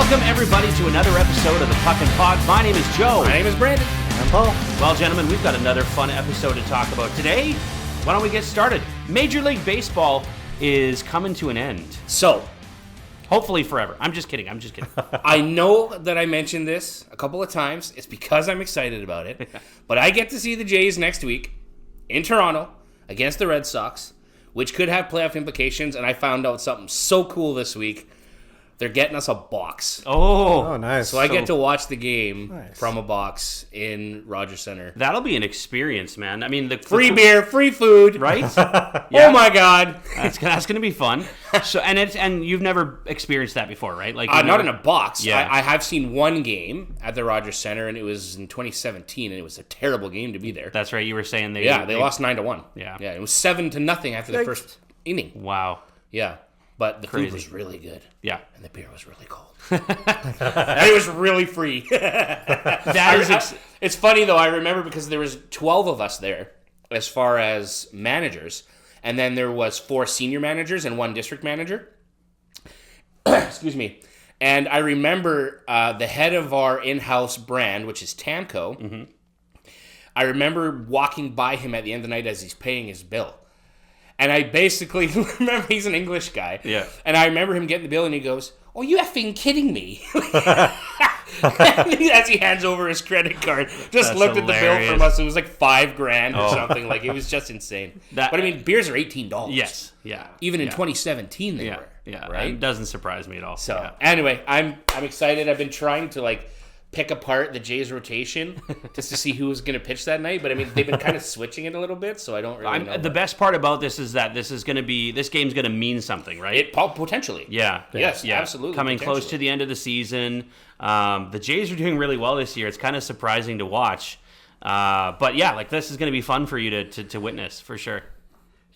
Welcome, everybody, to another episode of the PucknPod. My name is Joe. My name is Brandon. I'm Paul. Well, gentlemen, we've got another fun episode to talk about today. Why don't we get started? Major League Baseball is coming to an end. So, hopefully forever. I'm just kidding. I know that I mentioned this a couple of times. It's because I'm excited about it. But I get to see the Jays next week in Toronto against the Red Sox, which could have playoff implications. And I found out something so cool this week. They're getting us a box. Oh, nice. So I get to watch the game from a box in Rogers Center. That'll be an experience, man. I mean, the Free beer, free food. right? Yeah. Oh my God. That's going to be fun. So, and you've never experienced that before, right? Like Not in a box. Yeah. I have seen one game at the Rogers Center, and it was in 2017, and it was a terrible game to be there. That's right. You were saying they lost 9-1. Yeah. It was 7-0 after the first inning. Wow. Yeah, but the Crazy. food was really good. Yeah. And the beer was really cold. And it was really free. It's funny though. I remember because there was 12 of us there, as far as managers, and then there was 4 senior managers and 1 district manager. Excuse me. And I remember the head of our in-house brand, which is Tamco. Mm-hmm. I remember walking by him at the end of the night as he's paying his bill. And I basically remember he's an English guy. Yeah. And I remember him getting the bill and he goes, "Oh, you effing kidding me." As he hands over his credit card. Just That's looked hilarious. at the bill from us. It was like $5,000 or something. Like, it was just insane. But I mean, beers are $18. Yes. Yeah. Even in 2017 they Yeah. were. Yeah. Right? It doesn't surprise me at all. So anyway, I'm excited. I've been trying to pick apart the Jays rotation just to see who was going to pitch that night. But I mean, they've been kind of switching it a little bit, so I don't really know. The best part about this is that this game's going to mean something, right? It potentially. Yeah. Yes, Yeah. absolutely. Coming close to the end of the season. The Jays are doing really well this year. It's kind of surprising to watch. But yeah, this is going to be fun for you to witness for sure.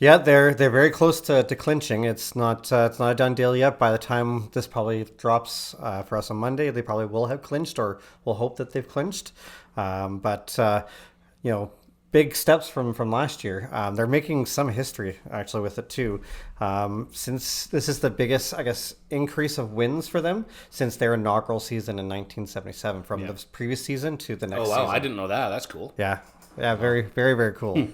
Yeah, they're very close to clinching. It's not a done deal yet. By the time this probably drops for us on Monday, they probably will have clinched, or we'll hope that they've clinched. But big steps from last year. They're making some history actually with it too. Since this is the biggest, I guess, increase of wins for them since their inaugural season in 1977, from the previous season to the next. Oh wow, season. I didn't know that. That's cool. Yeah, very, very, very cool.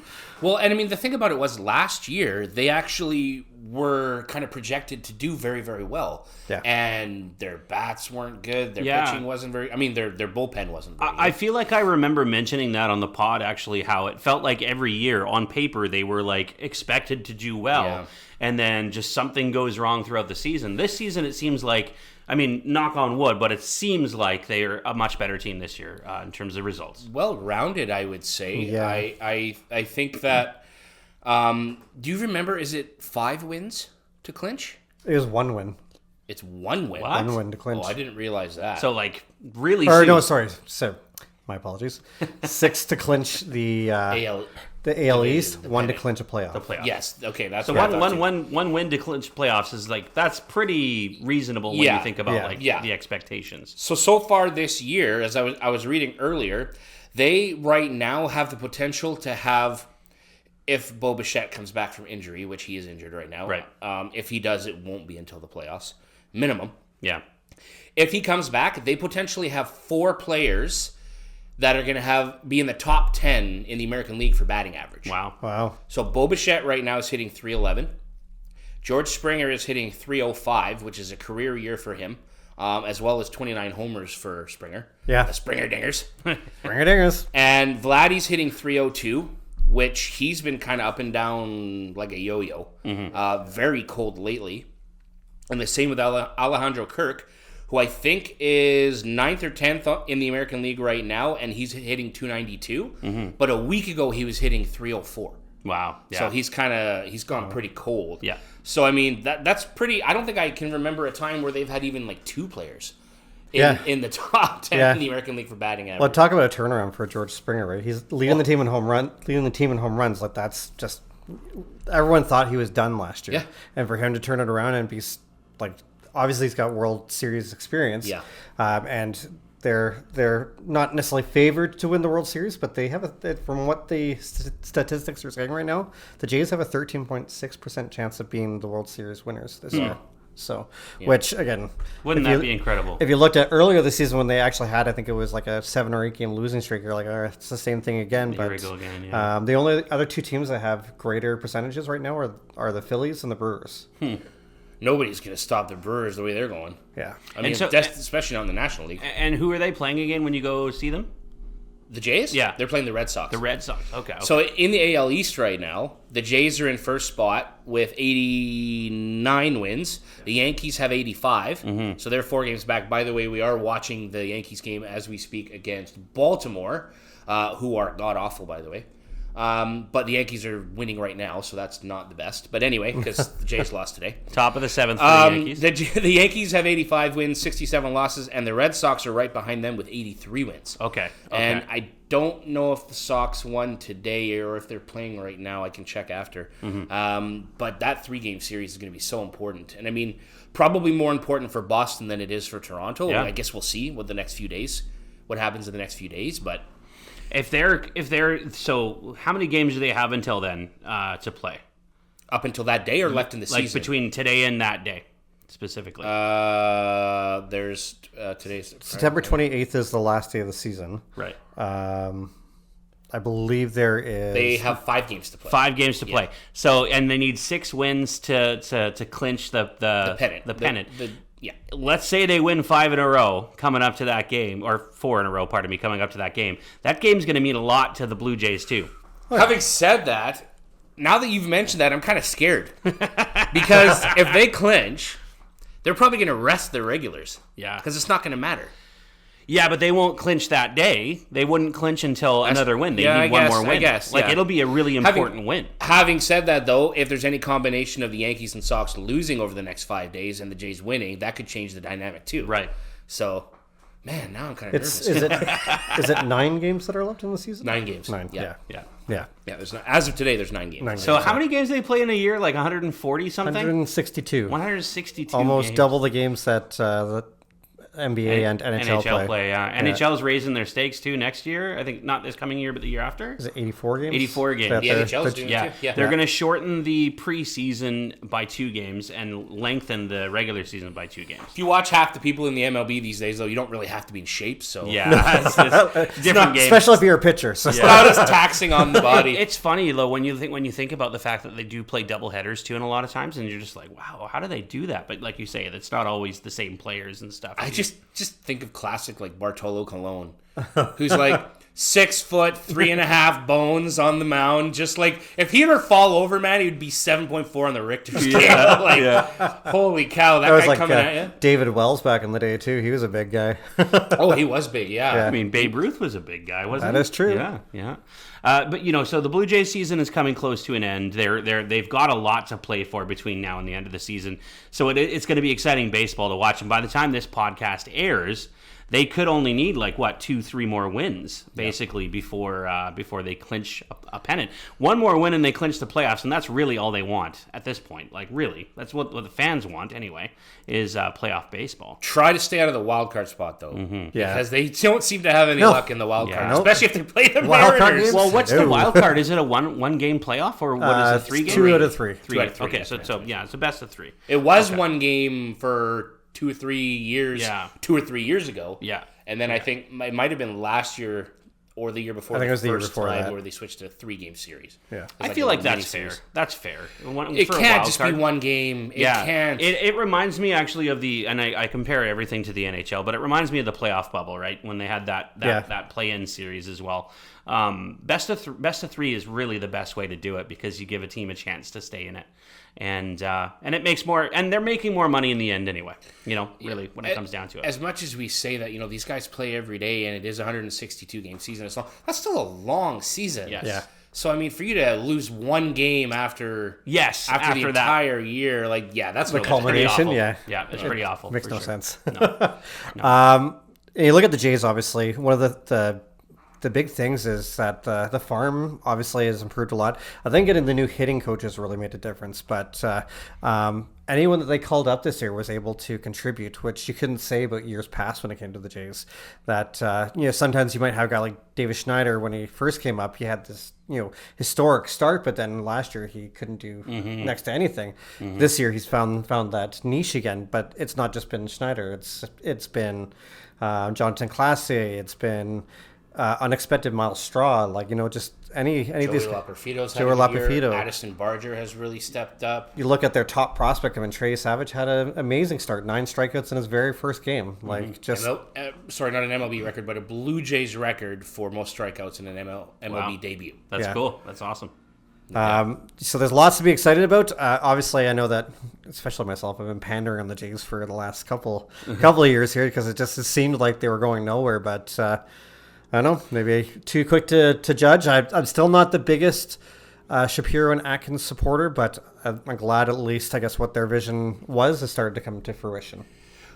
Well, and I mean, the thing about it was last year, they actually were kind of projected to do very, very well. Yeah. And their bats weren't good. Their pitching wasn't very... I mean, their bullpen wasn't very good. I feel like I remember mentioning that on the pod, actually, how it felt like every year on paper they were expected to do well. And then just something goes wrong throughout the season. This season, it seems like... I mean, knock on wood, but it seems like they're a much better team this year in terms of results. Well-rounded, I would say. Yeah. I think that... do you remember, is it 5 wins to clinch? It was 1 win. It's 1 win. What? 1 win to clinch. Oh, I didn't realize that. So, really Or soon. no, sorry. So, my apologies. 6 to clinch the AL East, 1 to clinch a playoff. The playoffs. Yes. Okay, that's So what I thought too. one win to clinch playoffs is that's pretty reasonable when you think about the expectations. So far this year, as I was reading earlier, they right now have the potential to have, if Bo Bichette comes back from injury, which he is injured right now. Right. If he does, it won't be until the playoffs, minimum. Yeah. If he comes back, they potentially have 4 players that are going to be in the top 10 in the American League for batting average. Wow. So Bo Bichette right now is hitting .311. George Springer is hitting .305, which is a career year for him, as well as 29 homers for Springer. Yeah. The Springer Dingers. Springer Dingers. And Vladdy's hitting .302, which he's been kind of up and down like a yo-yo. Very cold lately. And the same with Alejandro Kirk, who I think is 9th or 10th in the American League right now, and he's hitting .292. But a week ago, he was hitting .304. Wow. Yeah. So he's gone pretty cold. Yeah. So, I mean, that's pretty... I don't think I can remember a time where they've had even 2 players in the top 10 in the American League for batting average. Well, talk about a turnaround for George Springer, right? He's leading the team in runs. That's just... Everyone thought he was done last year. Yeah. And for him to turn it around and be obviously he's got World Series experience. Yeah. And they're not necessarily favored to win the World Series, but they have from what the statistics are saying right now, the Jays have a 13.6% chance of being the World Series winners this year. So, which again, wouldn't that be incredible? If you looked at earlier this season when they actually had, I think it was like a 7 or 8 game losing streak, you're like, it's the same thing again. Here but we go again, yeah. The only other two teams that have greater percentages right now are the Phillies and the Brewers. Nobody's going to stop the Brewers the way they're going. Yeah. I mean, especially not in the National League. And who are they playing again when you go see them? The Jays? Yeah. They're playing the Red Sox. The Red Sox, okay. So in the AL East right now, the Jays are in first spot with 89 wins. The Yankees have 85. So they're 4 games back. By the way, we are watching the Yankees game as we speak against Baltimore, who are god-awful, by the way. But the Yankees are winning right now, so that's not the best. But anyway, because the Jays lost today. Top of the 7th for the Yankees. The Yankees have 85 wins, 67 losses, and the Red Sox are right behind them with 83 wins. Okay. And I don't know if the Sox won today or if they're playing right now. I can check after. But that 3-game series is going to be so important. And I mean, probably more important for Boston than it is for Toronto. Yeah. I guess we'll see what happens in the next few days, but... If they're so, how many games do they have until then to play? Up until that day or left in the season? Like between today and that day, specifically. There's today's September 28th is the last day of the season. Right. I believe there is. They have 5 games to play. 5 games to play. So, and they need 6 wins to clinch the pennant. The pennant. Yeah. Let's say they win 5 in a row coming up to that game, or 4 in a row, pardon me, coming up to that game. That game's going to mean a lot to the Blue Jays too. Having said that, now that you've mentioned that, I'm kind of scared. Because if they clinch, they're probably going to rest their regulars. Yeah. Because it's not going to matter. Yeah, but they won't clinch that day. They wouldn't clinch until another win. They need one more win. I guess, yeah. It'll be a really important win. Having said that, though, if there's any combination of the Yankees and Sox losing over the next 5 days and the Jays winning, that could change the dynamic too. Right. So, man, now I'm kind of nervous. Is it 9 games that are left in the season? 9 games. 9. Yeah. There's as of today, there's 9 games. 9 So games, how many games do they play in a year? Like 140 something? 162. 162 Almost games. double the games that the NBA and NHL play. Yeah. NHL's raising their stakes too next year. I think not this coming year, but the year after. Is it 84 games? 84 games. The NHL's doing it too. Yeah. They're going to shorten the preseason by 2 games and lengthen the regular season by 2 games. If you watch half the people in the MLB these days, though, you don't really have to be in shape. So yeah, it's different games. Especially if you're a pitcher. So. It's not as taxing on the body. It's funny though when you think about the fact that they do play double headers too, and a lot of times, and you're just like, wow, how do they do that? But like you say, it's not always the same players and stuff. I just think of classic like Bartolo Colon, who's like 6 foot 3.5 bones on the mound. Just like if he were to fall over, man, he would be 7.4 on the Richter scale. Holy cow, that guy like, coming at you. David Wells back in the day too. He was a big guy. Oh, he was big. Yeah. I mean, Babe Ruth was a big guy, wasn't he? That is true. Yeah. But so the Blue Jays season is coming close to an end. They've got a lot to play for between now and the end of the season. So it's going to be exciting baseball to watch. And by the time this podcast airs, they could only need 2-3 more wins basically before they clinch a pennant. One more win and they clinch the playoffs, and that's really all they want at this point. Like really, that's what the fans want anyway. Is playoff baseball. Try to stay out of the wild card spot though, because they don't seem to have any luck in the wild card, especially if they play the Mariners. Well, what's the wild card? Is it a one game playoff or what is it? 3 games? 2 out of 3. 3 out of 3. Okay, so it's a best of 3. It was 1 game for 2 or 3 years. Yeah. 2 or 3 years ago. Yeah. And then I think it might have been last year or the year before. I think it was the year first before time that. where they switched to a 3-game series. Yeah. I feel like that's fair. That's fair. It can't just be 1 game. It can't. It reminds me actually of and I compare everything to the NHL, but it reminds me of the playoff bubble, right? When they had that play-in series as well. Best of 3 is really the best way to do it because you give a team a chance to stay in it. And it makes more, and they're making more money in the end anyway. Really, when it comes down to it. As much as we say that, these guys play every day, and it is a 162 game season. It's long. That's still a long season. Yes. Yeah. So I mean, for you to lose 1 game after the entire year, that's the culmination. Yeah, it's pretty awful. Makes no sense. No. You look at the Jays. Obviously, one of the big things is that the farm obviously has improved a lot. I think getting the new hitting coaches really made a difference. But anyone that they called up this year was able to contribute, which you couldn't say about years past when it came to the Jays. That sometimes you might have a guy like David Schneider when he first came up. He had this historic start, but then last year he couldn't do next to anything. This year he's found that niche again, but it's not just been Schneider. It's been Jonathan Classe. It's been unexpected Miles Straw. Just any of these. Joey Lapafito. Addison Barger has really stepped up. You look at their top prospect. I mean, Trey Savage had an amazing start. 9 strikeouts in his very first game. Sorry, not an MLB record, but a Blue Jays record for most strikeouts in an MLB debut. That's cool. That's awesome. So there's lots to be excited about. Obviously, I know that, especially myself, I've been pandering on the Jays for the last couple of years here because it seemed like they were going nowhere. But I don't know, maybe too quick to judge. I'm still not the biggest Shapiro and Atkins supporter, but I'm glad at least, I guess, what their vision was has started to come to fruition.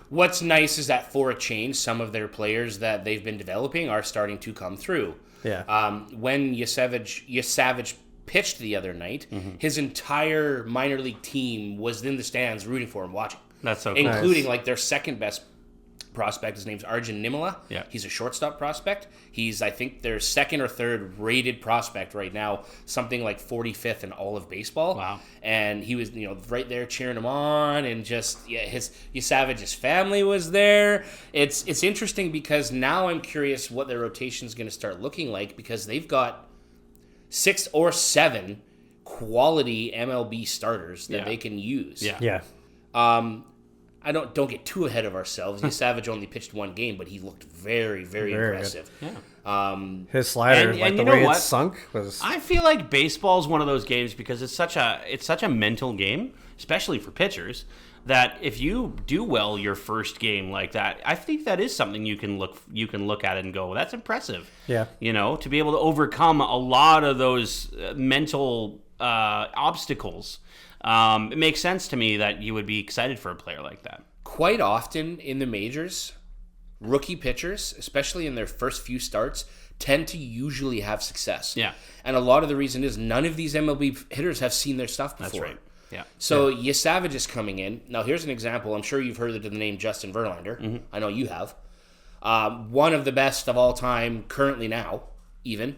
What's nice is that for a change, some of their players that they've been developing are starting to come through. Yeah. When Yasavage pitched the other night, his entire minor league team was in the stands rooting for him, watching. That's so cool. Including like their second best prospect. His name's Arjun Nimala. Yeah. He's a shortstop prospect. He's, I think, their second or third rated prospect right now, something like 45th in all of baseball. Wow. And he was, right there cheering him on, and just Savage's family was there. It's interesting because now I'm curious what their rotation is going to start looking like, because they've got 6 or 7 quality MLB starters that they can use. Yeah. Don't get too ahead of ourselves. Savage only pitched 1 game, but he looked very, very impressive. Good. Yeah. His slider, and the way it sunk was. I feel like baseball is one of those games because it's such a mental game, especially for pitchers, that if you do well your first game like that, I think that is something you can look at it and go, well, that's impressive. Yeah. To be able to overcome a lot of those mental obstacles. It makes sense to me that you would be excited for a player like that. Quite often in the majors, rookie pitchers, especially in their first few starts, tend to usually have success. Yeah. And a lot of the reason is none of these MLB hitters have seen their stuff before. That's right. Yeah. So Yasavage is coming in. Now here's an example. I'm sure you've heard the name Justin Verlander. I know you have. One of the best of all time currently now, even.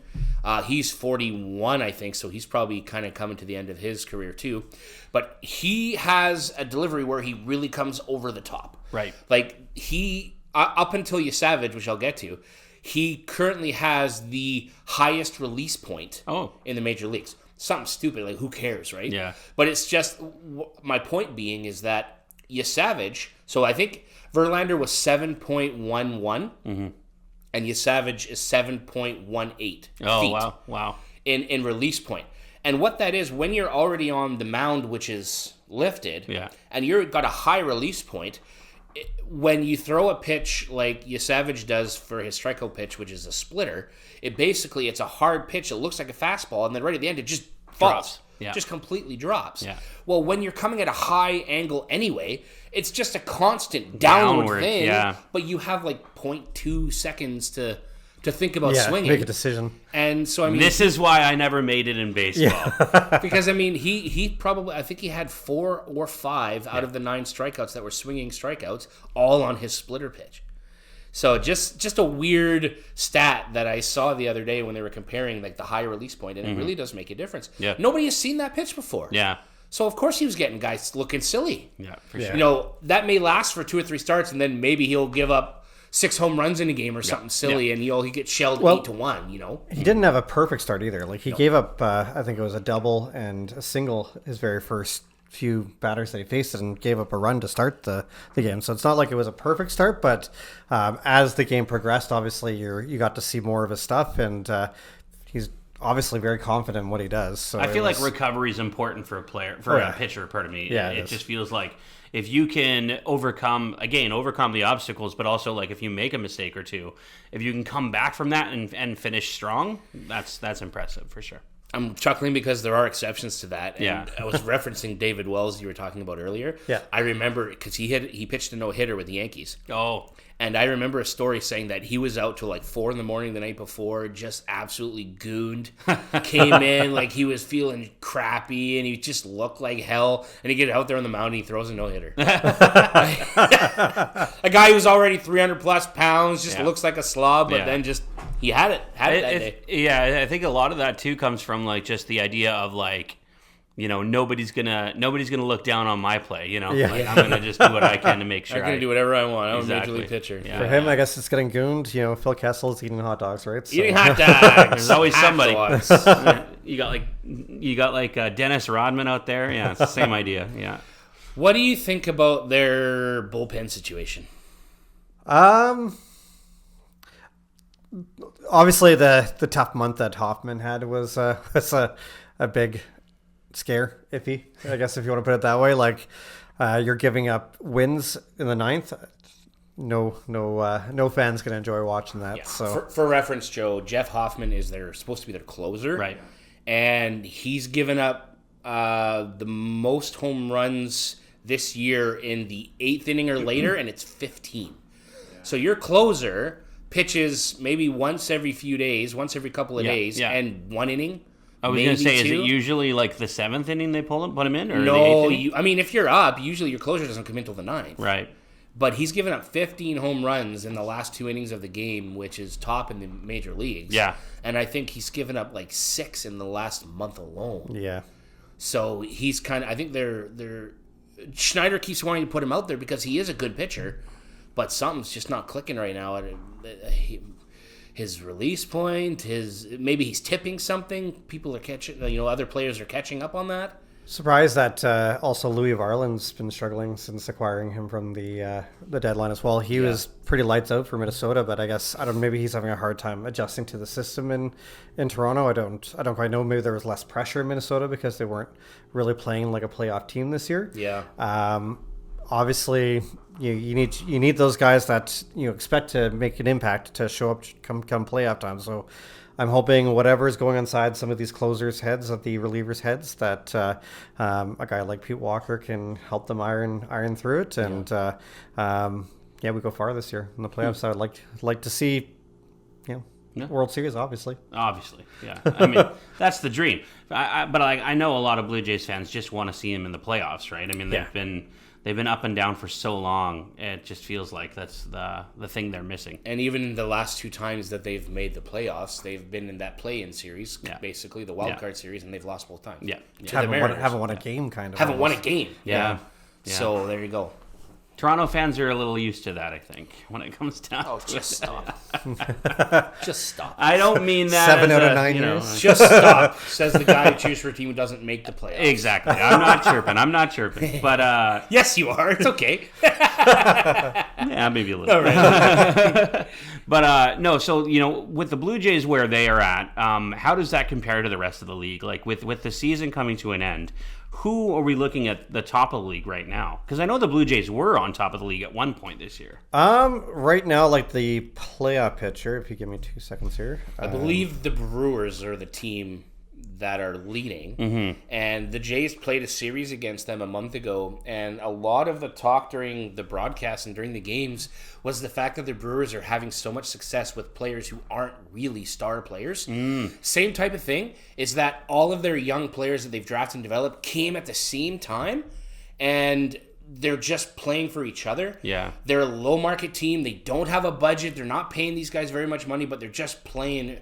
He's 41, I think, so he's probably kind of coming to the end of his career too. But he has a delivery where he really comes over the top. Right. Like he, up until Yasavage, which I'll get to, he currently has the highest release point in the major leagues. Something stupid, like who cares, right? Yeah. But it's just, my point being is that Yasavage, so I think Verlander was 7.11. And Yasavage is 7.18 feet. Oh, wow. In release point. And what that is, when you're already on the mound, which is lifted, and you've got a high release point, when you throw a pitch like Yasavage does for his strikeout pitch, which is a splitter, it's a hard pitch. It looks like a fastball, and then right at the end, it just falls. Just completely drops. Yeah. Well, when you're coming at a high angle anyway, it's just a constant downward thing. Yeah. But you have like 0.2 seconds to think about swinging. Make a decision. And so, this is why I never made it in baseball. Yeah. Because, he probably, I think he had 4 or 5 out of the 9 strikeouts that were swinging strikeouts, all on his splitter pitch. So just a weird stat that I saw the other day when they were comparing like the high release point, and it really does make a difference. Yeah. Nobody has seen that pitch before. Yeah. So of course he was getting guys looking silly. Yeah, for sure. That may last for 2 or 3 starts, and then maybe he'll give up 6 home runs in a game or something silly, and he gets shelled 8-1. He didn't have a perfect start either. Like he gave up, I think it was a double and a single his very first few batters that he faced, and gave up a run to start the game. So it's not like it was a perfect start, but as the game progressed, obviously you got to see more of his stuff, and he's obviously very confident in what he does. So I feel like recovery is important for a pitcher. Pardon me. Yeah, it just feels like if you can overcome the obstacles, but also like if you make a mistake or two, if you can come back from that and finish strong, that's impressive for sure. I'm chuckling because there are exceptions to that. And Yeah. I was referencing David Wells you were talking about earlier. Yeah. I remember because he pitched a no-hitter with the Yankees. Oh. And I remember a story saying that he was out till like 4 a.m. the night before, just absolutely gooned. Came in like he was feeling crappy and he just looked like hell. And he get out there on the mound and he throws a no-hitter. A guy who's already 300 plus pounds, just looks like a slob, but then just he had it that day. Yeah, I think a lot of that too comes from like just the idea of like, you know, nobody's gonna look down on my play. You know, like, I'm gonna just do what I can to make sure I'm gonna do whatever I want. I'm Exactly. a major league pitcher. Yeah. For him, I guess it's getting gooned. You know, Phil Kessel's eating hot dogs, right? So. Eating hot dogs. There's always somebody. Hot You got like Dennis Rodman out there. Yeah, it's the same idea. Yeah. What do you think about their bullpen situation? Obviously the tough month that Hoffman had was a big scare, iffy, I guess, if you want to put it that way. Like you're giving up wins in the ninth. No fan's gonna enjoy watching that. Yeah. So For reference, Joe, Jeff Hoffman is supposed to be their closer, Right. And he's given up the most home runs this year in the 8th inning or later, and it's 15. So your closer pitches maybe once every couple of days, and 1 inning. I was going to say, is it two. usually like the 7th inning they put him in? Or No, the 8th inning? if you're up, usually your closer doesn't come in till the 9th. Right. But he's given up 15 home runs in the last 2 innings of the game, which is top in the major leagues. Yeah. And I think he's given up like 6 in the last month alone. yeah. So he's kind of, I think Schneider keeps wanting to put him out there because he is a good pitcher, but something's just not clicking right now. His release point, maybe he's tipping something. People are catching, other players are catching up on that. Surprised that also Louis Varland's been struggling since acquiring him from the deadline as well. He was pretty lights out for Minnesota, but I guess maybe he's having a hard time adjusting to the system in Toronto. I don't quite know. Maybe there was less pressure in Minnesota because they weren't really playing like a playoff team this year. Yeah. Obviously, you need those guys that you expect to make an impact to show up come playoff time. So I'm hoping whatever is going inside some of these closers' heads, of the relievers' heads, that a guy like Pete Walker can help them iron through it. And we go far this year in the playoffs. I would like to see, World Series, obviously. Obviously, yeah. I mean, that's the dream. But I know a lot of Blue Jays fans just want to see him in the playoffs, right? I mean, they've been up and down for so long. It just feels like that's the thing they're missing. And even the last 2 times that they've made the playoffs, they've been in that play-in series, basically the wild card series, and they've lost both times. Yeah. Haven't won a game, kind of. Haven't won a game. Yeah. So there you go. Toronto fans are a little used to that, I think, when it comes down to Just it. stop. Just stop. I don't mean that 7 as out of a, 9 you know, years. Just stop, says the guy who cheers for a team who doesn't make the playoffs. Exactly. I'm not chirping. But Yes, you are. It's okay. yeah, maybe a little. All right. But no, so with the Blue Jays where they are at, how does that compare to the rest of the league? Like with the season coming to an end, who are we looking at the top of the league right now? Because I know the Blue Jays were on top of the league at one point this year. Right now, like the playoff picture, if you give me 2 seconds here. I believe the Brewers are the team that are leading, and the Jays played a series against them a month ago, and a lot of the talk during the broadcast and during the games was the fact that the Brewers are having so much success with players who aren't really star players. Same type of thing is that all of their young players that they've drafted and developed came at the same time, and they're just playing for each other. Yeah. They're a low market team. They don't have a budget. They're not paying these guys very much money, but they're just playing.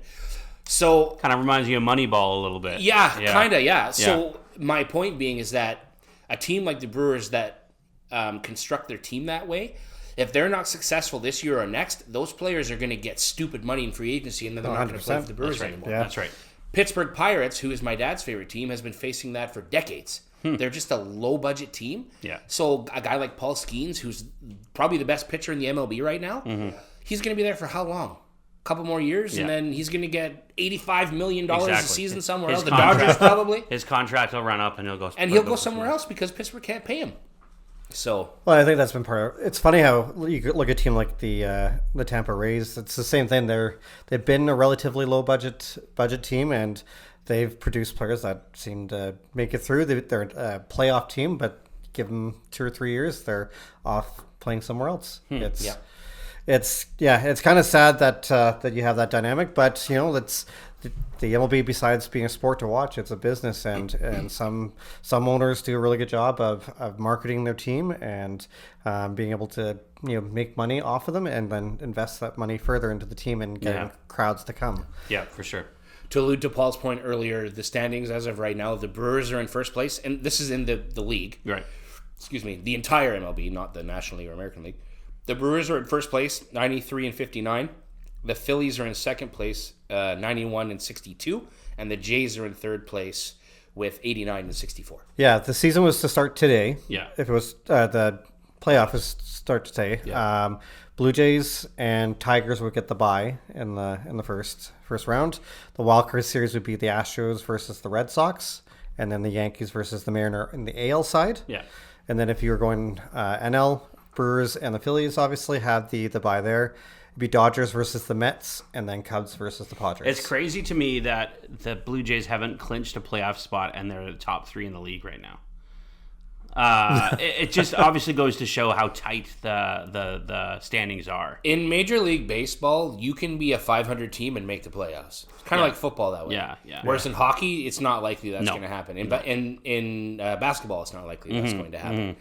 So Kind of reminds you of Moneyball a little bit. yeah. Kind of, yeah. So my point being is that a team like the Brewers that construct their team that way, if they're not successful this year or next, those players are going to get stupid money in free agency, and then they're not going to play for the Brewers anymore. Yeah. That's right. Pittsburgh Pirates, who is my dad's favorite team, has been facing that for decades. They're just a low-budget team. Yeah. So a guy like Paul Skeens, who's probably the best pitcher in the MLB right now, he's going to be there for how long? Couple more years, and then he's going to get $85 million a season somewhere else. The Dodgers probably. His contract will run up, and he'll go. And he'll go somewhere else because Pittsburgh can't pay him. So, well, I think that's been part of. It's funny how you could look at a team like the Tampa Rays. It's the same thing. They've been a relatively low budget team, and they've produced players that seem to make it through. They're a playoff team, but give them 2 or 3 years, they're off playing somewhere else. It's kind of sad that you have that dynamic, but that's the MLB. Besides being a sport to watch, it's a business, and some owners do a really good job of marketing their team and being able to make money off of them, and then invest that money further into the team and getting crowds to come. Yeah, for sure. To allude to Paul's point earlier, the standings as of right now, the Brewers are in first place, and this is in the league. Right. Excuse me, the entire MLB, not the National League or American League. The Brewers are in first place, 93 and 59. The Phillies are in second place, 91 and 62, and the Jays are in third place with 89 and 64. Yeah, the season was to start today. Yeah. If it was the playoff is to start today. Yeah. Blue Jays and Tigers would get the bye in the first round. The wildcard series would be the Astros versus the Red Sox, and then the Yankees versus the Mariner in the AL side. Yeah. And then if you were going NL, Brewers and the Phillies obviously have the bye there. It'd be Dodgers versus the Mets, and then Cubs versus the Padres. It's crazy to me that the Blue Jays haven't clinched a playoff spot, and they're the top 3 in the league right now. It just obviously goes to show how tight the standings are. In Major League Baseball, you can be a 500 team and make the playoffs. It's kind of like football that way. Yeah. Whereas in hockey, it's not likely that's going to happen. In basketball, it's not likely that's going to happen.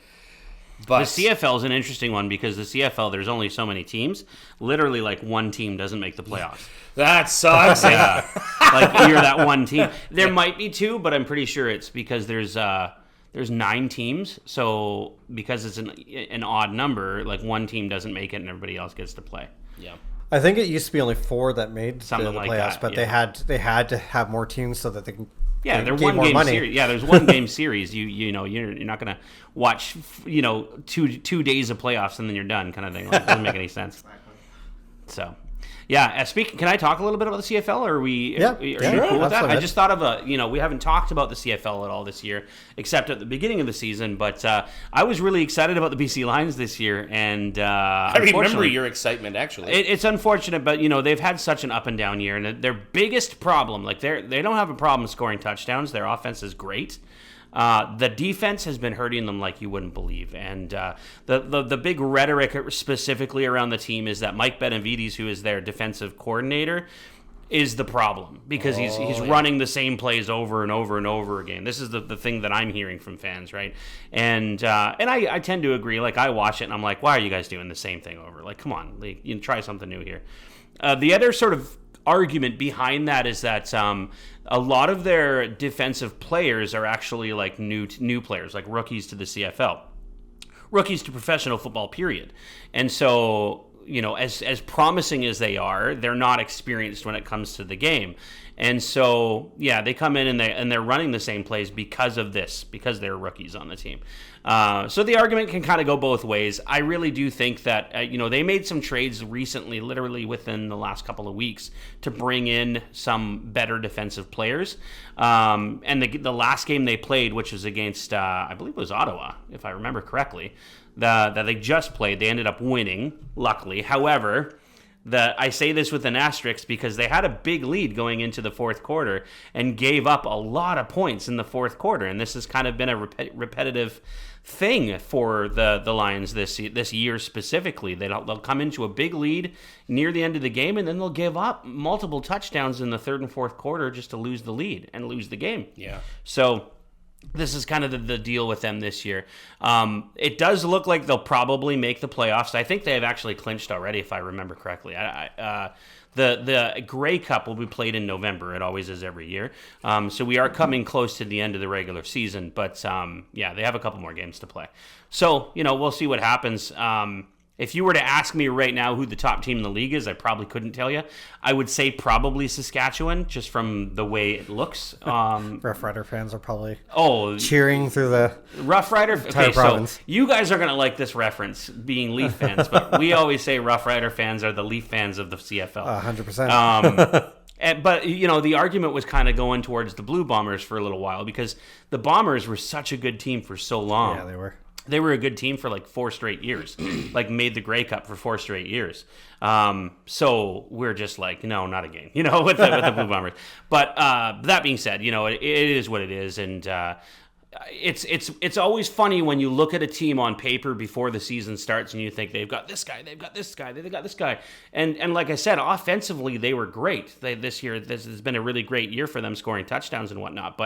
But the CFL is an interesting one because the CFL, there's only so many teams. Literally, like one team doesn't make the playoffs. That sucks. Yeah, like you're that one team. There might be 2, but I'm pretty sure it's because there's 9 teams. So because it's an odd number, like one team doesn't make it and everybody else gets to play. Yeah. I think it used to be only 4 that made the like playoffs, that, but they had to have more teams so that they can. Yeah, they're one game series. Yeah, there's one game series. You're not gonna watch 2 days of playoffs and then you're done, kind of thing. Like, it doesn't make any sense. So, yeah. Can I talk a little bit about the CFL? Or are you cool with that? I just thought of we haven't talked about the CFL at all this year, except at the beginning of the season. But I was really excited about the BC Lions this year, and I remember your excitement. Actually, it's unfortunate, but they've had such an up and down year, and their biggest problem, like they don't have a problem scoring touchdowns. Their offense is great. The defense has been hurting them like you wouldn't believe, and the big rhetoric specifically around the team is that Mike Benavides, who is their defensive coordinator, is the problem because he's running the same plays over and over and over again. This is the thing that I'm hearing from fans, right? And I tend to agree. Like, I watch it and I'm like, why are you guys doing the same thing over? Like, come on, try something new here. The other sort of argument behind that is that a lot of their defensive players are actually like new players, like rookies to the CFL, rookies to professional football, period. And so, as promising as they are, they're not experienced when it comes to the game. And so, yeah, they come in and they're running the same plays because of this, because they're rookies on the team. So the argument can kind of go both ways. I really do think that, they made some trades recently, literally within the last couple of weeks, to bring in some better defensive players. And the last game they played, which was against, I believe it was Ottawa, if I remember correctly, that they just played, they ended up winning, luckily. However, I say this with an asterisk because they had a big lead going into the fourth quarter and gave up a lot of points in the fourth quarter. And this has kind of been a repetitive thing for the Lions this year specifically. They'll come into a big lead near the end of the game, and then they'll give up multiple touchdowns in the third and fourth quarter just to lose the lead and lose the game. Yeah. So this is kind of the deal with them this year. It does look like they'll probably make the playoffs. I think they have actually clinched already, if I remember correctly. The Grey Cup will be played in November. It always is every year. So we are coming close to the end of the regular season. But, they have a couple more games to play. So, we'll see what happens. If you were to ask me right now who the top team in the league is, I probably couldn't tell you. I would say probably Saskatchewan, just from the way it looks. Rough Rider fans are probably cheering through the Rough Rider. Okay, province. So you guys are going to like this reference, being Leaf fans, but we always say Rough Rider fans are the Leaf fans of the CFL. 100%. But, the argument was kind of going towards the Blue Bombers for a little while because the Bombers were such a good team for so long. Yeah, they were. They were a good team for like 4 straight years, like made the Grey Cup for 4 straight years. So we're just like, no, not again, with the Blue Bombers. But that being said, it is what it is, and it's always funny when you look at a team on paper before the season starts and you think they've got this guy, they've got this guy, they've got this guy, and like I said, offensively they were great. This year, this has been a really great year for them, scoring touchdowns and whatnot.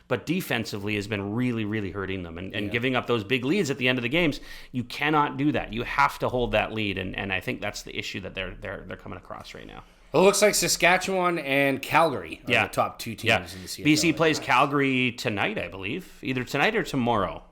But defensively has been really, really hurting them and giving up those big leads at the end of the games. You cannot do that. You have to hold that lead, and I think that's the issue that they're coming across right now. Well, it looks like Saskatchewan and Calgary are the top 2 teams in the CFL. BC plays Calgary tonight, I believe. Either tonight or tomorrow.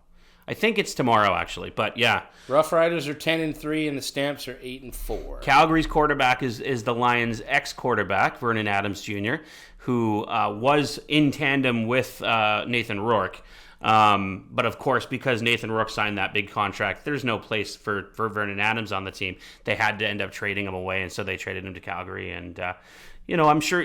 I think it's tomorrow, actually. But, yeah. Rough Riders are 10-3, and the Stamps are 8-4. Calgary's quarterback is the Lions' ex-quarterback, Vernon Adams Jr., who was in tandem with Nathan Rourke. But of course, because Nathan Rourke signed that big contract, there's no place for Vernon Adams on the team. They had to end up trading him away, and so they traded him to Calgary. And I'm sure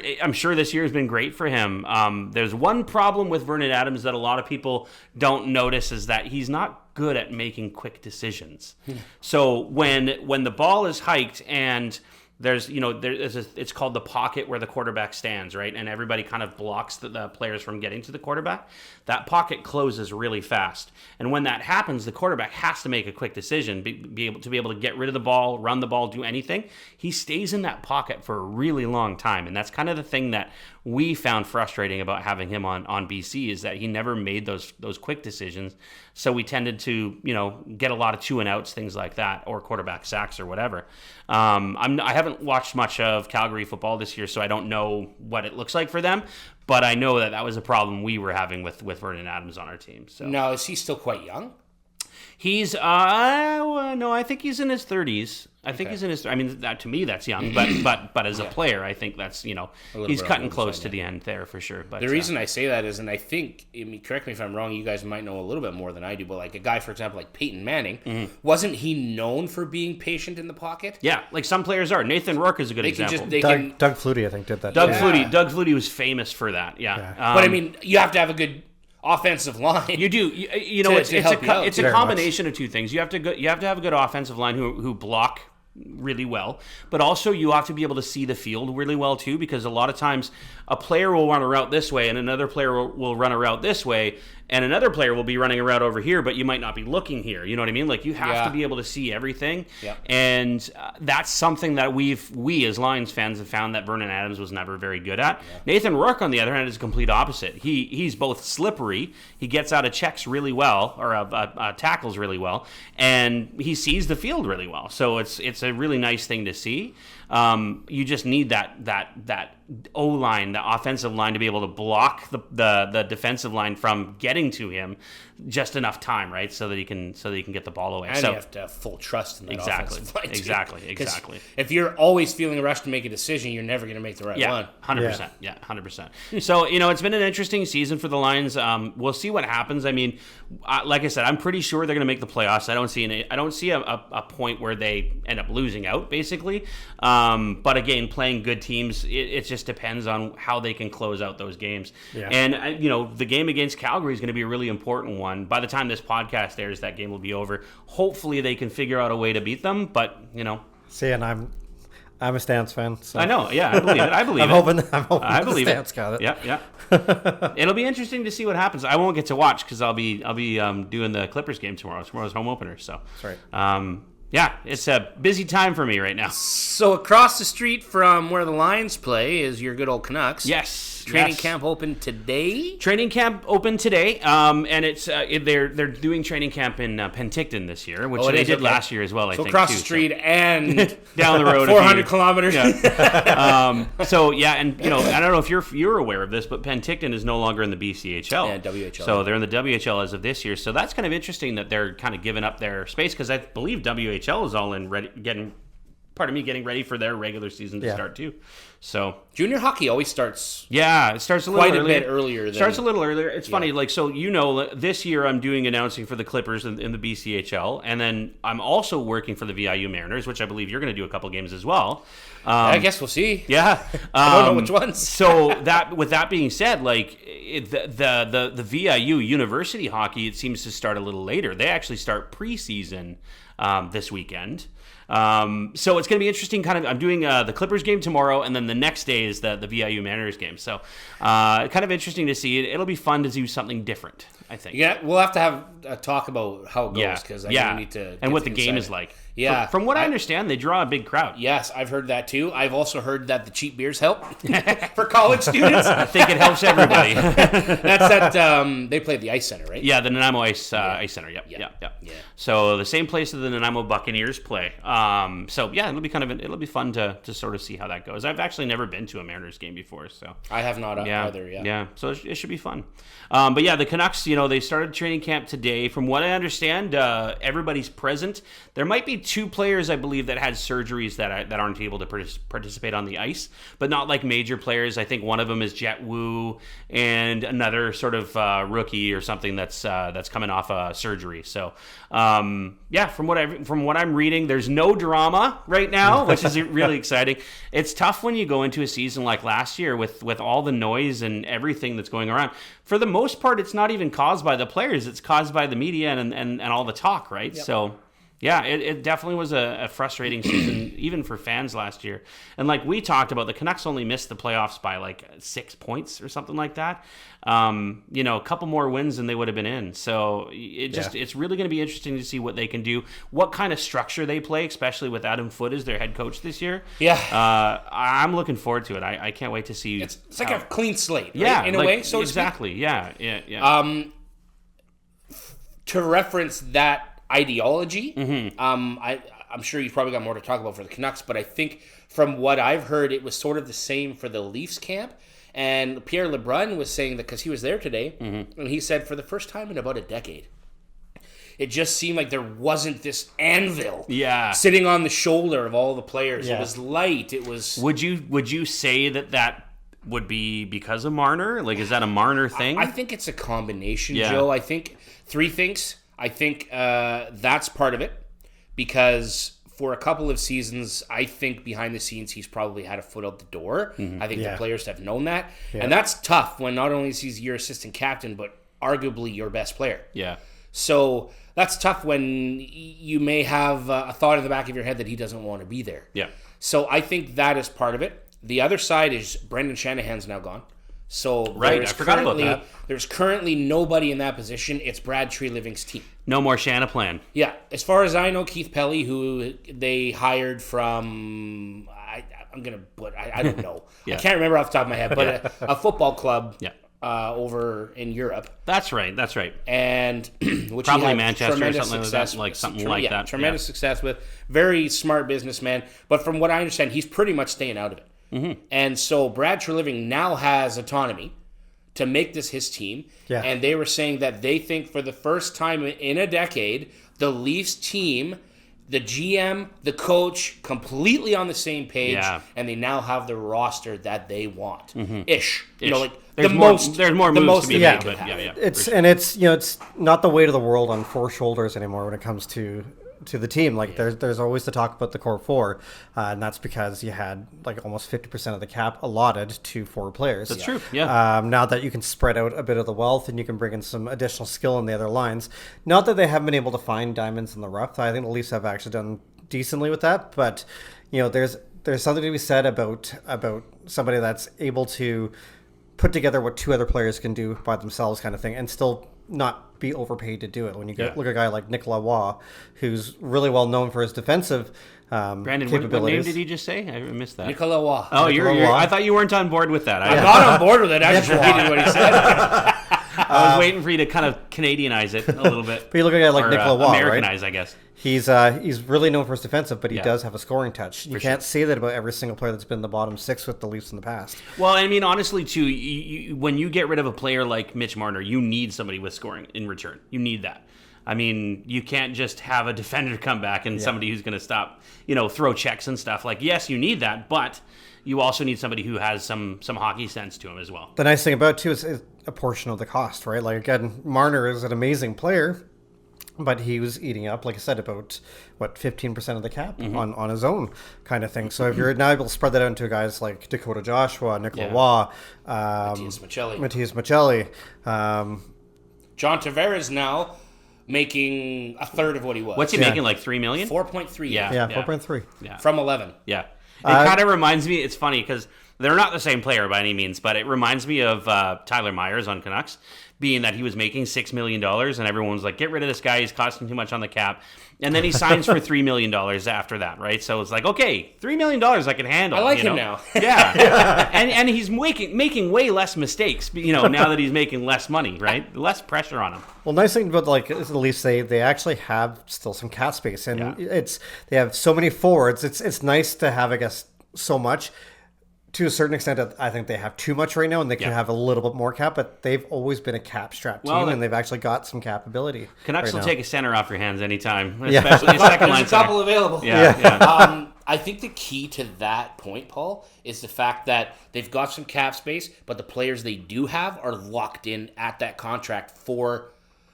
this year has been great for him. There's one problem with Vernon Adams that a lot of people don't notice, is that he's not good at making quick decisions. So when the ball is hiked and it's called the pocket where the quarterback stands, right? And everybody kind of blocks the players from getting to the quarterback. That pocket closes really fast. And when that happens, the quarterback has to make a quick decision, be able to get rid of the ball, run the ball, do anything. He stays in that pocket for a really long time. And that's kind of the thing that we found frustrating about having him on BC, is that he never made those quick decisions. So we tended to, get a lot of 2 and outs, things like that, or quarterback sacks or whatever. I haven't watched much of Calgary football this year, so I don't know what it looks like for them. But I know that was a problem we were having with Vernon Adams on our team. So now, is he still quite young? He's no, I think he's in his 30s. I think he's in his. I mean, to me, that's young. But as a player, I think that's he's cutting close to the end there for sure. But the reason I say that is, and I think, correct me if I'm wrong, you guys might know a little bit more than I do, but like a guy, for example, like Peyton Manning, wasn't he known for being patient in the pocket? Yeah, like some players are. Nathan Rourke is a good example. Doug Flutie, I think, did that. Doug Flutie was famous for that. Yeah. But I mean, you have to have a good offensive line. You do. It's a combination of 2 things. You have to have a good offensive line who block really well, but also you have to be able to see the field really well too, because a lot of times a player will run a route this way and another player will run a route this way, and another player will be running a route over here, but you might not be looking here. You know what I mean? Like, you have to be able to see everything. Yeah. And that's something that we as Lions fans have found that Vernon Adams was never very good at. Yeah. Nathan Rourke, on the other hand, is the complete opposite. He's both slippery, he gets out of checks really well, or tackles really well, and he sees the field really well. So it's a really nice thing to see. You just need that O-line, the offensive line, to be able to block the defensive line from getting to him just enough time, right? So that he can get the ball away. And you have to have full trust in that offensive line too. Exactly. If you're always feeling a rush to make a decision, you're never going to make the right one. 100%. Yeah, 100%. So, it's been an interesting season for the Lions. We'll see what happens. I mean, like I said, I'm pretty sure they're going to make the playoffs. I don't see a point where they end up losing out, basically. But again, playing good teams, it just depends on how they can close out those games. Yeah. And the game against Calgary is going to be a really important one. By the time this podcast airs, that game will be over. Hopefully they can figure out a way to beat them, but See, and I'm a Stance fan. So. I know, yeah, I believe it. I believe I believe the Stance got it. Yeah. It'll be interesting to see what happens. I won't get to watch because I'll be doing the Clippers game tomorrow. Tomorrow's home opener, so that's right. Yeah, it's a busy time for me right now. So across the street from where the Lions play is your good old Canucks. Yes. Training camp open today? Training camp open today, and it's they're doing training camp in Penticton this year, which they did last year as well, I think. So across the street and down the road 400 kilometers. Yeah. So, yeah, and, I don't know if you're aware of this, but Penticton is no longer in the BCHL. Yeah, WHL. So they're in the WHL as of this year. So that's kind of interesting that they're kind of giving up their space, because I believe WHL is all in getting part of me getting ready for their regular season to start too. So junior hockey always starts. Yeah, it starts a little quite a bit earlier. Starts a little earlier. It's funny, like, so this year I'm doing announcing for the Clippers in the BCHL, and then I'm also working for the VIU Mariners, which I believe you're going to do a couple games as well. I guess we'll see. Yeah, I don't know which ones. So with that being said, like the VIU University hockey, it seems to start a little later. They actually start preseason this weekend. So it's going to be interesting. I'm doing the Clippers game tomorrow, and then the next day is the VIU Mariners game. So kind of interesting to see. It'll be fun to do something different, I think. Yeah, we'll have to have a talk about how it goes, because I think we need to and what the game is like. Yeah. From what I understand, they draw a big crowd. Yes, I've heard that too. I've also heard that the cheap beers help for college students. I think it helps everybody. That's they play at the Ice Center, right? Yeah, the Nanaimo Ice Center. Yep. Yeah. So the same place that the Nanaimo Buccaneers play. So yeah, it'll be fun to sort of see how that goes. I've actually never been to a Mariners game before, so I have not either. Yeah. So it should be fun. But yeah, the Canucks, they started training camp today. From what I understand, everybody's present. There might be 2 players, I believe, that had surgeries that aren't able to participate on the ice, but not like major players. I think one of them is Jet Woo, and another sort of rookie or something that's coming off a surgery. So yeah, from what I'm reading, there's no drama right now, which is really exciting. It's tough when you go into a season like last year with all the noise and everything that's going around. For the most part, it's not even caused by the players; it's caused by the media and all the talk, right? Yep. So. Yeah, it definitely was a frustrating season, even for fans last year. And like we talked about, the Canucks only missed the playoffs by like 6 points or something like that. A couple more wins and they would have been in. So it's really going to be interesting to see what they can do, what kind of structure they play, especially with Adam Foote as their head coach this year. Yeah. I'm looking forward to it. I can't wait to see. It's like a clean slate, right? Yeah, in a way, so exactly. To speak. Yeah. To reference that ideology. Mm-hmm. I'm sure you've probably got more to talk about for the Canucks, but I think from what I've heard, it was sort of the same for the Leafs camp. And Pierre Lebrun was saying that, because he was there today, and he said for the first time in about a decade, it just seemed like there wasn't this anvil sitting on the shoulder of all the players. Yeah. It was light. It was. Would you say that would be because of Marner? Like, is that a Marner thing? I think it's a combination, Joe. I think 3 things. I think that's part of it, because for a couple of seasons, I think behind the scenes, he's probably had a foot out the door. Mm-hmm. I think the players have known that. Yeah. And that's tough when not only is he your assistant captain, but arguably your best player. Yeah. So that's tough when you may have a thought in the back of your head that he doesn't want to be there. Yeah. So I think that is part of it. The other side is Brendan Shanahan's now gone. So right, I forgot about that. There's currently nobody in that position. It's Brad Treliving's team. No more Shanaplan. Yeah. As far as I know, Keith Pelly, who they hired from, I don't know. I can't remember off the top of my head, but a football club over in Europe. That's right. And which probably Manchester or something like that. Tremendous success with. Very smart businessman. But from what I understand, he's pretty much staying out of it. Mm-hmm. And so Brad Treliving now has autonomy to make this his team. Yeah. And they were saying that they think for the first time in a decade, the Leafs team, the GM, the coach, completely on the same page, and they now have the roster that they want. Mm-hmm. Ish. You know, like there's more moves to be made, but it's not the weight of the world on 4 shoulders anymore when it comes to the team. Like there's always the talk about the core 4, and that's because you had like almost 50% of the cap allotted to 4 players. That's true. Yeah. Now that you can spread out a bit of the wealth and you can bring in some additional skill in the other lines, not that they haven't been able to find diamonds in the rough. I think the Leafs have actually done decently with that, but there's something to be said about somebody that's able to put together what 2 other players can do by themselves, kind of thing, and still not be overpaid to do it. When you look at a guy like Nicolas Waugh, who's really well known for his defensive Brandon, capabilities. What name did he just say? I missed that. Nicolas Waugh. Oh, I thought you weren't on board with that. I'm not on board with it. I just repeated what he said. I was waiting for you to kind of Canadianize it a little bit. But you look at a guy like Nicolas Waugh, Americanize, right? I guess. He's really known for his defensive, but he does have a scoring touch. You can't say that about every single player that's been in the bottom 6 with the Leafs in the past. Well, I mean, honestly, too, when you get rid of a player like Mitch Marner, you need somebody with scoring in return. You need that. I mean, you can't just have a defender come back and somebody who's going to stop, throw checks and stuff. Like, yes, you need that, but you also need somebody who has some hockey sense to him as well. The nice thing about it, too, is a portion of the cost, right? Like, again, Marner is an amazing player, but he was eating up, like I said, about, 15% of the cap on his own kind of thing. So if you're now able to spread that out into guys like Dakota Joshua, Nicola Waugh, Matias Maccelli. John Tavares now making a third of what he was. What's he making, like $3 million? 4.3. Yeah, 4.3. Yeah. From 11. Yeah. It kind of reminds me, it's funny because they're not the same player by any means, but it reminds me of Tyler Myers on Canucks, being that he was making $6 million and everyone was like, get rid of this guy, he's costing too much on the cap. And then he signs for $3 million after that, right? So it's like, okay, $3 million I can handle. I like him now. Yeah. and he's making way less mistakes, now that he's making less money, right? Less pressure on him. Well, nice thing about at least they actually have still some cap space, and they have so many forwards. It's nice to have, I guess, so much. To a certain extent, I think they have too much right now, and they can have a little bit more cap, but they've always been a cap-strapped team, and they've actually got some capability. Canucks will take a center off your hands anytime, Yeah. especially a second line There's a couple available. Yeah. I think the key to that point, Paul, is the fact that they've got some cap space, but the players they do have are locked in at that contract for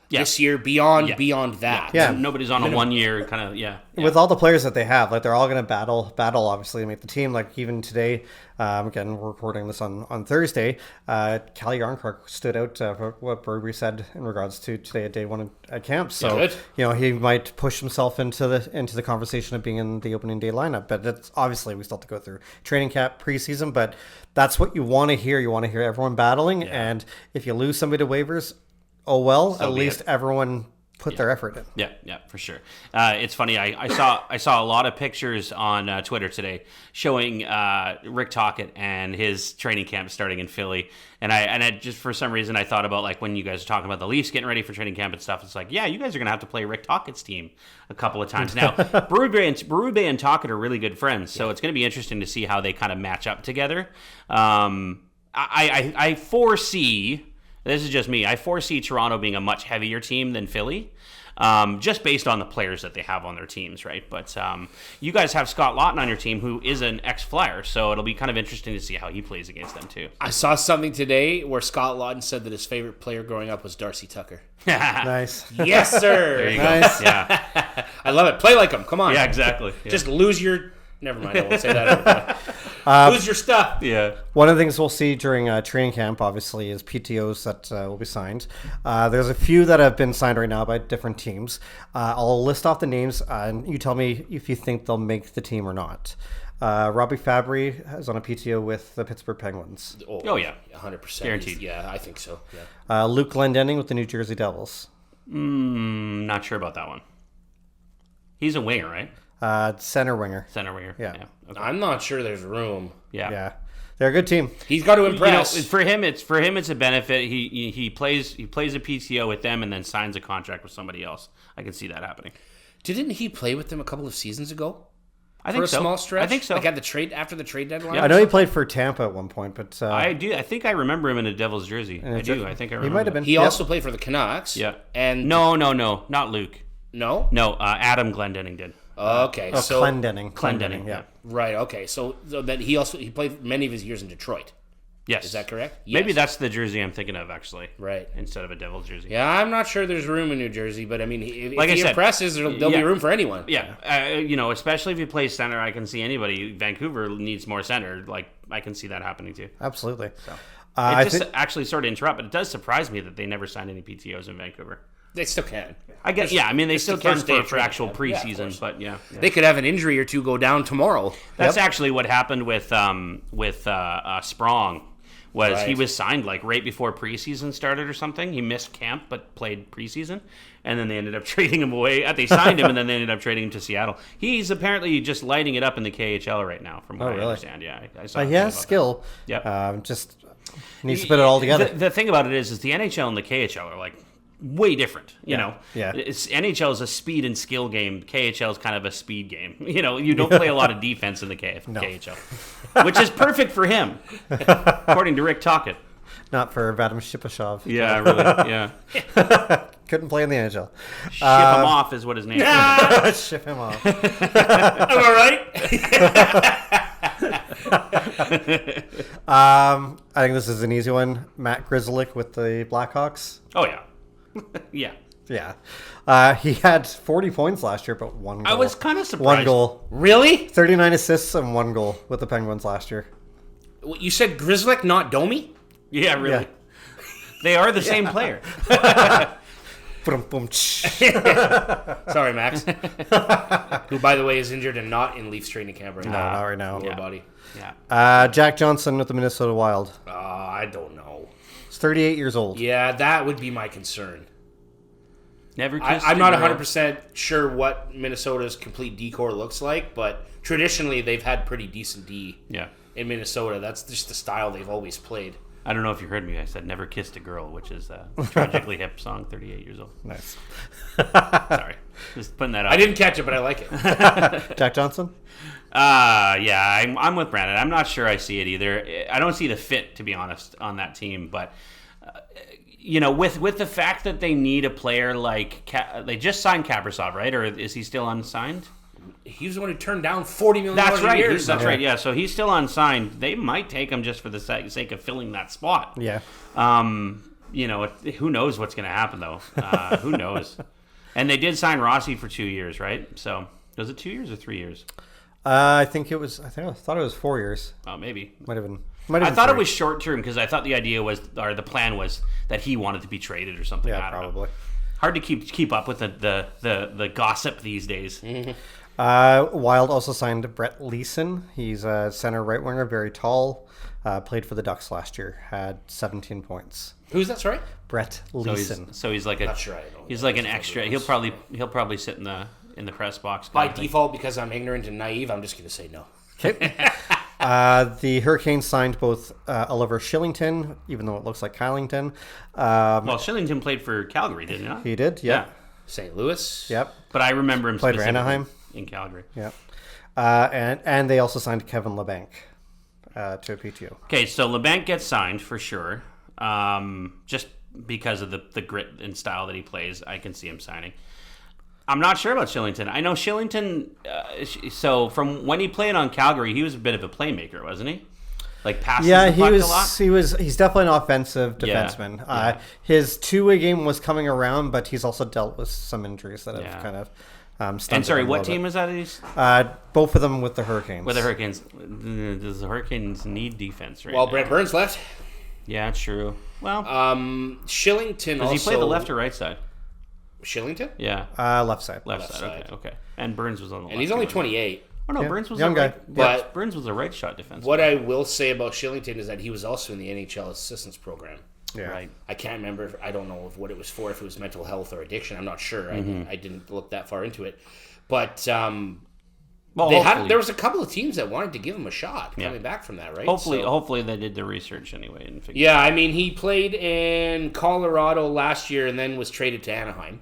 this year, beyond that. Yeah. Nobody's on a 1 year kind of, With all the players that they have, they're all going to battle obviously to make the team. Like even today, again, we're recording this on Thursday, Calle Yarncroc stood out for what Burberry said in regards to today at day one at camp. So, he might push himself into the conversation of being in the opening day lineup. But it's obviously we still have to go through training camp preseason, but that's what you want to hear. You want to hear everyone battling. Yeah. And if you lose somebody to waivers, oh well, so at least everyone put their effort in. Yeah, for sure. It's funny. I saw a lot of pictures on Twitter today showing Rick Tocchet and his training camp starting in Philly, and I just for some reason I thought about like when you guys are talking about the Leafs getting ready for training camp and stuff. It's like, yeah, you guys are gonna have to play Rick Tocchet's team a couple of times now. Berube and Tocchet are really good friends, so it's gonna be interesting to see how they kind of match up together. I foresee. This is just me. I foresee Toronto being a much heavier team than Philly, just based on the players that they have on their teams, right? But you guys have Scott Lawton on your team, who is an ex-Flyer, so it'll be kind of interesting to see how he plays against them, too. I saw something today where Scott Lawton said that his favorite player growing up was Darcy Tucker. Nice. Yes, sir. There you Nice. go. Yeah. I love it. Play like him. Come on. Yeah, exactly. Yeah. Just lose your... Never mind. I won't say that. Lose your stuff. Yeah. One of the things we'll see during training camp, obviously, is PTOs that will be signed. There's a few that have been signed right now by different teams. I'll list off the names, and you tell me if you think they'll make the team or not. Robbie Fabry is on a PTO with the Pittsburgh Penguins. Oh yeah. 100%. Guaranteed. Yeah, I think so. Yeah. Luke Glendening with the New Jersey Devils. Not sure about that one. He's a winger, right? Center winger. Center winger. Yeah. Okay. I'm not sure there's room. Yeah. They're a good team. He's got to impress. For him, it's a benefit. He plays a PTO with them and then signs a contract with somebody else. I can see that happening. Didn't he play with them a couple of seasons ago? I think so. For a small stretch? I think so. Like after the trade deadline? Yeah. I know he played for Tampa at one point, but I do. I think I remember him in a Devil's jersey. I do. I think I remember. He might have been. He also played for the Canucks. Yeah. And no, not Luke. No? No, Adam Glendening did. Okay. So Glendening. Yeah. Right. Okay. So then he played many of his years in Detroit. Yes. Is that correct? Yes. Maybe that's the jersey I'm thinking of, actually. Right. Instead of a Devil's jersey. Yeah, I'm not sure there's room in New Jersey, but I mean, if Like I he said, impresses, there'll be room for anyone. Yeah. Especially if he plays center, I can see anybody. Vancouver needs more center. Like, I can see that happening too. Absolutely. So. Actually, sort of interrupt, but it does surprise me that they never signed any PTOs in Vancouver. They still can. I guess, yeah. I mean, they still can for actual camp. preseason, but yeah. They could have an injury or two go down tomorrow. That's actually what happened with Sprong. He was signed like right before preseason started or something. He missed camp but played preseason, and then they ended up trading him away. They signed him, and then they ended up trading him to Seattle. He's apparently just lighting it up in the KHL right now, from what I understand. Yeah, I saw. He has skill. Yeah, just needs to put it all together. The thing about it is the NHL and the KHL are like way different. You know, NHL is a speed and skill game. KHL is kind of a speed game. You know, you don't play a lot of defense in the KHL, which is perfect for him, according to Rick Tocchet. Not for Vadim Shipashov. Yeah, really. Yeah. Couldn't play in the NHL. Ship him off is what his name is. Ship him off. Am I right? I think this is an easy one. Matt Grzelcyk with the Blackhawks. Oh, yeah. Yeah. Yeah. He had 40 points last year, but one goal. I was kind of surprised. One goal. Really? 39 assists and one goal with the Penguins last year. You said Grzelcyk, not Domi? Yeah, really. Yeah. They are the same player. Sorry, Max. Who, by the way, is injured and not in Leafs training camp right now. Not right now. Lower body. Yeah. Jack Johnson with the Minnesota Wild. I don't know. He's 38 years old. Yeah, that would be my concern. Never kissed I'm not a girl. 100% sure what Minnesota's complete D-core looks like, but traditionally they've had pretty decent D in Minnesota. That's just the style they've always played. I don't know if you heard me. I said never kissed a girl, which is a tragically hip song, 38 years old. Nice. Sorry. Just putting that out. I didn't catch it, but I like it. Jack Johnson? Yeah, I'm with Brandon. I'm not sure I see it either. I don't see the fit, to be honest, on that team. But, with the fact that they need a player like... they just signed Kaprizov, right? Or is he still unsigned? He was the one who turned down $40 million That's right. a year. That's right. Yeah, so he's still unsigned. They might take him just for the sake of filling that spot. Yeah. Who knows what's going to happen though? Who knows? And they did sign Rossi for 2 years, right? So was it 2 years or 3 years? I thought it was 4 years. Oh, maybe. Might have been. I thought it was short term because I thought the idea was, or the plan was, that he wanted to be traded or something. Yeah, I don't probably. know. Hard to keep up with the gossip these days. Mm-hmm. Wild also signed Brett Leeson. He's a center right winger, very tall. Played for the Ducks last year. Had 17 points. Who's that, sorry? Brett Leeson. So he's like Not sure I know. he's like an extra. He'll probably sit in the press box By default, because I'm ignorant and naive, I'm just going to say no. Okay. The Hurricanes signed both Oliver Shillington, even though it looks like Kylington. Well, Shillington played for Calgary, didn't he? Not? He did, yeah. St. Louis? Yep. But I remember him Played for specifically Anaheim. in Calgary. Yep. And they also signed Kevin LeBanc to a PTO. Okay, so LeBanc gets signed for sure. Just because of the grit and style that he plays, I can see him signing. I'm not sure about Shillington. I know Shillington, so from when he played on Calgary, he was a bit of a playmaker, wasn't he? Like passes the puck a lot? He's definitely an offensive defenseman. Yeah. His two-way game was coming around, but he's also dealt with some injuries that have kind of stunted And sorry, him a what little team bit. was that? He's Both of them with the Hurricanes. with the Hurricanes. Does the Hurricanes need defense right Well, now? Brent Burns left. Yeah, true. Well, Shillington does also... he play the left or right side? Shillington? Yeah, Left side. left side. Okay. And Burns was on the left. And he's only wasn't 28. he? Oh no, Yeah, Burns was young a guy. right, But- Burns was a right shot defense. What I will say about Shillington is that he was also in the NHL assistance program. Yeah. Right. I can't remember. I don't know what it was for. If it was mental health or addiction, I'm not sure. I didn't look that far into it. But Well, there was a couple of teams that wanted to give him a shot coming back from that, right? Hopefully they did the research anyway and figured. Yeah, I mean, he played in Colorado last year and then was traded to Anaheim.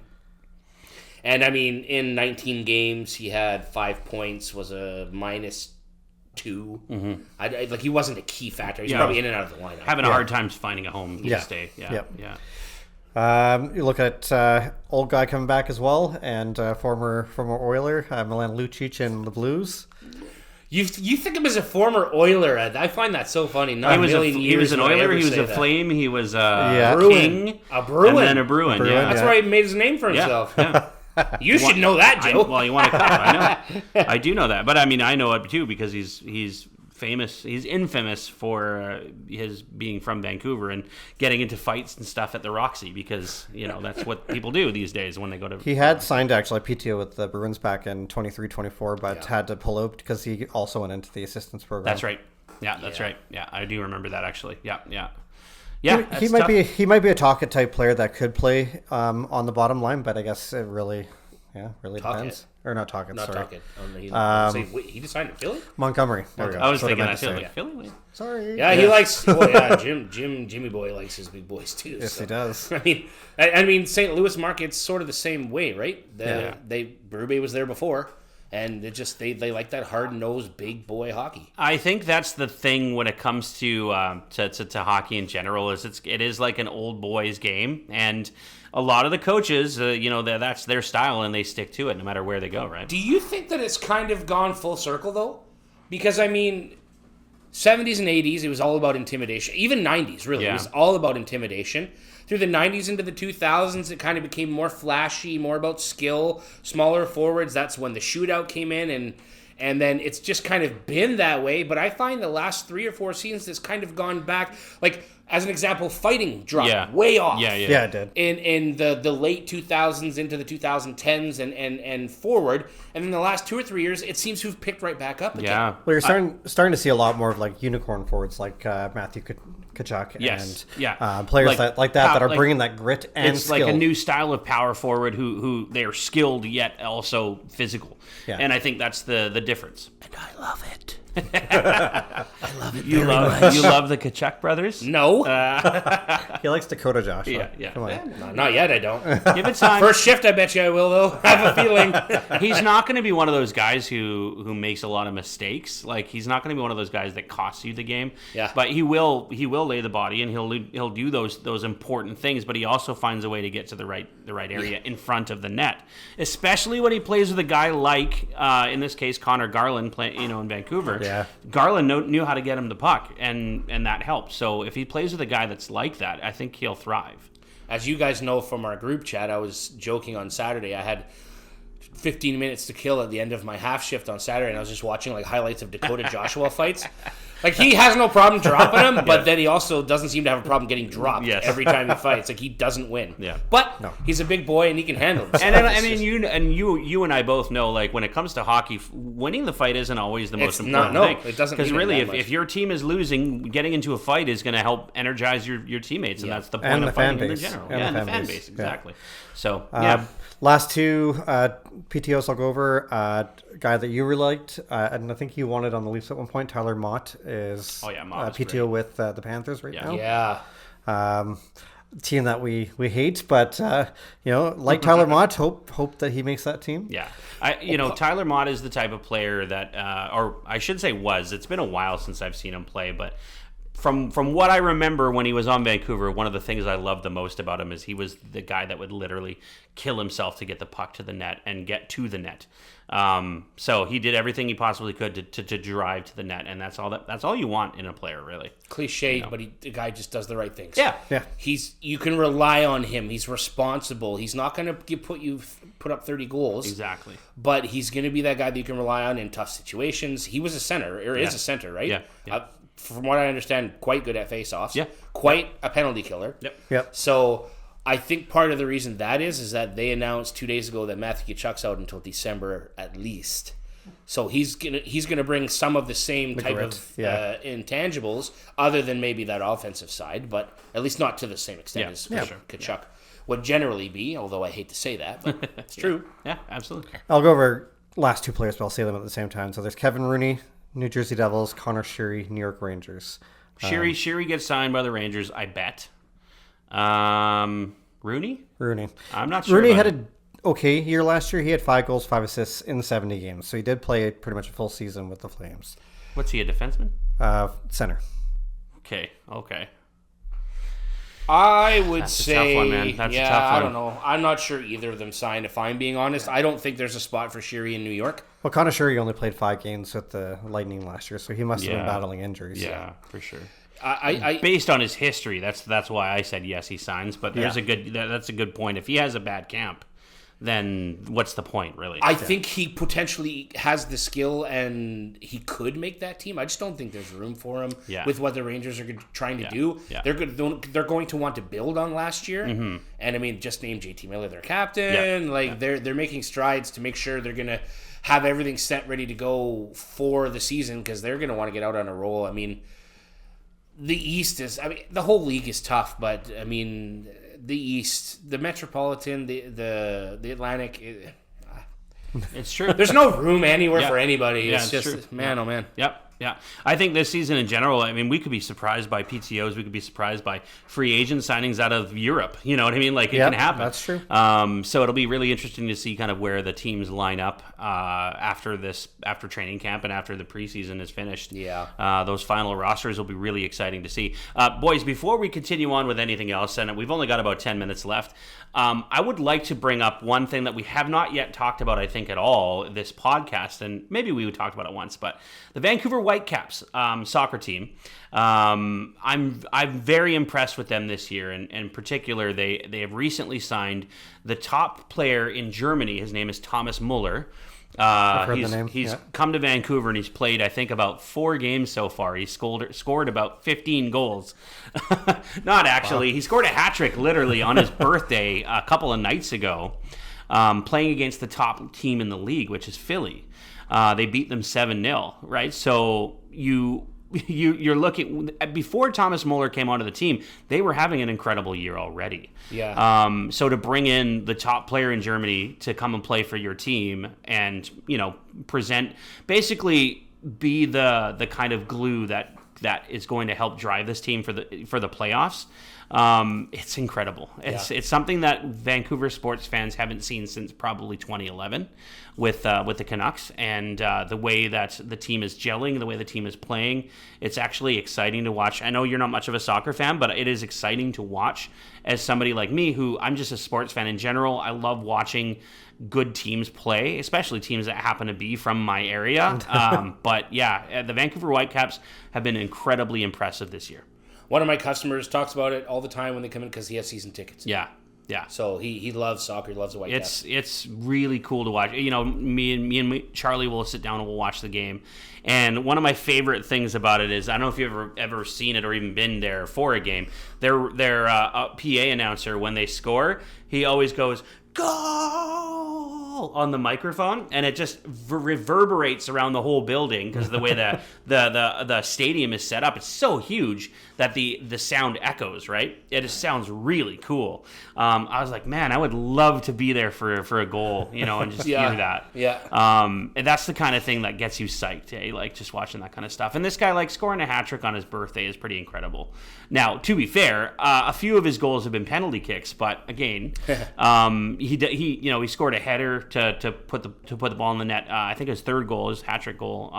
And I mean, in 19 games, he had 5 points, was a -2. Like he wasn't a key factor. He's probably in and out of the lineup. Having a hard time finding a home to stay. Yeah. Yep. Yeah. You look at old guy coming back as well, and former Oiler, Milan Lucic in the Blues. You think of him as a former Oiler. I find that so funny. Not He was, a million years he was an would I Oiler, ever he was say a that. Flame, he was Bruin. King, A Bruin. and then a Bruin. Bruin, Yeah. That's where he made his name for himself. Yeah. You should know that, Joe. You want to cut? I know. I do know that, but I mean, I know it too because he's famous. He's infamous for his being from Vancouver and getting into fights and stuff at the Roxy because that's what people do these days when they go to. He had signed actually PTO with the Bruins back in 23-24, but had to pull out because he also went into the assistance program. That's right. Yeah, that's right. Yeah, I do remember that actually. Yeah. Yeah, he might be a Talkett type player that could play on the bottom line, but I guess it really depends. Or not Talkett, Not sorry. talking. Wait, he just signed in Philly? Montgomery. There we go. I was That's what thinking meant that to too. say. Like, Philly. Sorry. Yeah, he likes. Well, yeah, Jimmy Boy likes his big boys too. Yes, he does. I mean, St. Louis market's sort of the same way, right? Berube was there before, And they like that hard-nosed big boy hockey. I think that's the thing when it comes to hockey in general, is it is like an old boys game, and a lot of the coaches, that's their style, and they stick to it no matter where they go, right? Do you think that it's kind of gone full circle, though? Because, I mean, 70s and 80s, it was all about intimidation. Even 90s, really. Yeah. It was all about intimidation. Through the 90s into the 2000s, it kind of became more flashy, more about skill, smaller forwards. That's when the shootout came in, and then it's just kind of been that way. But I find the last 3 or 4 seasons, it's kind of gone back. Like, as an example, fighting dropped way off. Yeah, it did. In the late 2000s into the 2010s and forward. And then the last 2 or 3 years, it seems to have picked right back up again. Yeah. Well, you're starting to see a lot more of like unicorn forwards like Matthew Tkachuk and players that are bringing that grit and skill. It's like a new style of power forward who they are skilled yet also physical. Yeah. And I think that's the difference. And I love it. I love it. You love the Tkachuk brothers? No. He likes Dakota Joshua. Yeah. Come on. Not yet, I don't. Give it time. First shift, I bet you I will, though. I have a feeling. He's not going to be one of those guys who makes a lot of mistakes. Like, he's not going to be one of those guys that costs you the game. Yeah. But he will lay the body, and he'll do those important things, but he also finds a way to get to the right area in front of the net. Especially when he plays with a guy like in this case Connor Garland in Vancouver. Yeah. Garland knew how to get him the puck, and that helps. So if he plays with a guy that's like that, I think he'll thrive. As you guys know from our group chat, I was joking on Saturday. I had 15 minutes to kill at the end of my half shift on Saturday, and I was just watching like highlights of Dakota Joshua fights. Like, he has no problem dropping him, but then he also doesn't seem to have a problem getting dropped every time he fights. Like, he doesn't win. Yeah. But he's a big boy and he can handle himself. And I mean, you and I both know, like, when it comes to hockey, winning the fight isn't always the most important thing. It doesn't. Because really, if your team is losing, getting into a fight is going to help energize your teammates, and that's the point of fighting in general. And the fan base, exactly. So, last 2 PTOs I'll go over. Guy that you really liked, and I think you wanted on the Leafs at one point, Tyler Mott is Mott PTO great. with the Panthers now. Yeah. Team that we hate, but like Tyler Mott, hope that he makes that team. Yeah. Tyler Mott is the type of player that, or I should say it's been a while since I've seen him play, but from what I remember when he was on Vancouver, one of the things I loved the most about him is he was the guy that would literally kill himself to get the puck to the net and get to the net. So he did everything he possibly could to drive to the net, and that's all you want in a player, really. Cliched, but the guy just does the right things. Yeah. You can rely on him. He's responsible. He's not going to put up 30 goals. Exactly. But he's going to be that guy that you can rely on in tough situations. He was a center, or is a center, right? Yeah. From what I understand, quite good at face-offs. Yeah. Quite a penalty killer. Yep. So I think part of the reason that is that they announced 2 days ago that Matthew Tkachuk's out until December at least. So he's gonna bring some of the same type of intangibles, other than maybe that offensive side, but at least not to the same extent as Tkachuk would generally be. Although I hate to say that, but it's true. Yeah, absolutely. I'll go over last 2 players, but I'll say them at the same time. So there's Kevin Rooney, New Jersey Devils, Connor Sheary, New York Rangers. Sheary gets signed by the Rangers, I bet. Rooney? I'm not sure. Rooney had an okay year last year. He had 5 goals, 5 assists in 70 games. So he did play pretty much a full season with the Flames. What's he, a defenseman? Center. Okay. I would say, a tough one, man. That's a tough one. I don't know. I'm not sure either of them signed, if I'm being honest. I don't think there's a spot for Sheary in New York. Well, Connor Sheary only played 5 games with the Lightning last year, so he must have been battling injuries. Yeah, for sure. I based on his history, that's why I said yes, he signs. But that's a good point. If he has a bad camp, then what's the point, really? I think he potentially has the skill and he could make that team. I just don't think there's room for him with what the Rangers are trying to do. Yeah. They're going to want to build on last year. Mm-hmm. And I mean, just name JT Miller their captain. They're making strides to make sure they're going to have everything set, ready to go for the season, because they're going to want to get out on a roll. I mean, the East the whole league is tough, but I mean, the East, the Metropolitan, the Atlantic, it's true. There's no room anywhere for anybody. Yeah, it's just true. man, oh man. Yep. Yeah. I think this season in general, I mean, we could be surprised by PTOs. We could be surprised by free agent signings out of Europe. You know what I mean? Like, it can happen. That's true. So it'll be really interesting to see kind of where the teams line up after training camp and after the preseason is finished. Yeah. Those final rosters will be really exciting to see. Boys, before we continue on with anything else, and we've only got about 10 minutes left, I would like to bring up one thing that we have not yet talked about, I think, at all this podcast, and maybe we talked about it once, but the Vancouver Whitecaps soccer team. I'm very impressed with them this year, and in particular, they have recently signed the top player in Germany. His name is Thomas Muller. He's come to Vancouver and he's played, I think, about 4 games so far. He's scored about 15 goals. Not actually. Wow. He scored a hat trick literally on his birthday a couple of nights ago, playing against the top team in the league, which is Philly. They beat them 7-0, right? So you're looking, before Thomas Muller came onto the team, they were having an incredible year already. Yeah. So to bring in the top player in Germany to come and play for your team and, basically be the kind of glue that is going to help drive this team for the playoffs. It's incredible. It's something that Vancouver sports fans haven't seen since probably 2011 with the Canucks, and the way that the team is gelling, the way the team is playing. It's actually exciting to watch. I know you're not much of a soccer fan, but it is exciting to watch as somebody like me, who I'm just a sports fan in general. I love watching good teams play, especially teams that happen to be from my area. But yeah, the Vancouver Whitecaps have been incredibly impressive this year. One of my customers talks about it all the time when they come in because he has season tickets. Yeah. So he loves soccer. He loves the Whitecaps. It's really cool to watch. Me and Charlie will sit down and we'll watch the game. And one of my favorite things about it is, I don't know if you've ever seen it or even been there for a game. Their PA announcer, when they score, he always goes, "Goal!" on the microphone, and it just reverberates around the whole building because the way the stadium is set up, it's so huge that the sound echoes, right? It just sounds really cool. I was like, man, I would love to be there for a goal, and just hear that. Yeah. And that's the kind of thing that gets you psyched, eh? Like just watching that kind of stuff. And this guy, like, scoring a hat trick on his birthday is pretty incredible. Now, to be fair, a few of his goals have been penalty kicks, but again, he scored a header to put the ball in the net. I think his third goal, his hat trick goal,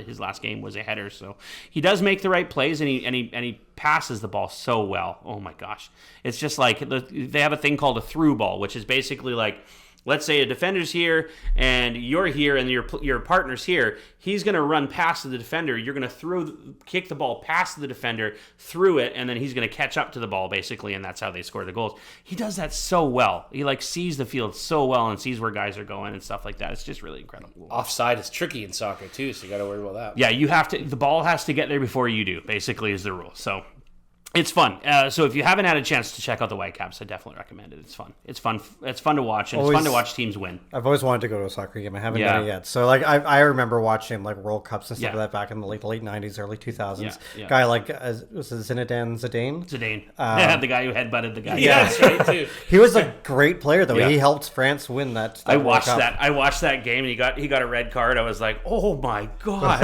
his last game was a header. So he does make the right plays, and he passes the ball so well. Oh my gosh, it's just like they have a thing called a through ball, which is basically like, let's say a defender's here and you're here and your partner's here. He's going to run past the defender. You're going to kick the ball past the defender, through it, and then he's going to catch up to the ball, basically, and that's how they score the goals. He does that so well. He sees the field so well and sees where guys are going and stuff like that. It's just really incredible. Offside is tricky in soccer too, so you got to worry about that. Yeah, the ball has to get there before you do, basically, is the rule. So it's fun. So if you haven't had a chance to check out the Whitecaps, I definitely recommend it. It's fun. It's fun to watch, and it's fun to watch teams win. I've always wanted to go to a soccer game. I haven't done it yet. So I remember watching World Cups and stuff like that back in the late 90s, early 2000s. Yeah. Guy was it Zinedine Zidane? Zidane. The guy who headbutted the guy. Yeah, that's right too. He was a great player though. Yeah. He helped France win that I watched World Cup. I watched that game, and he got a red card. I was like, oh my god.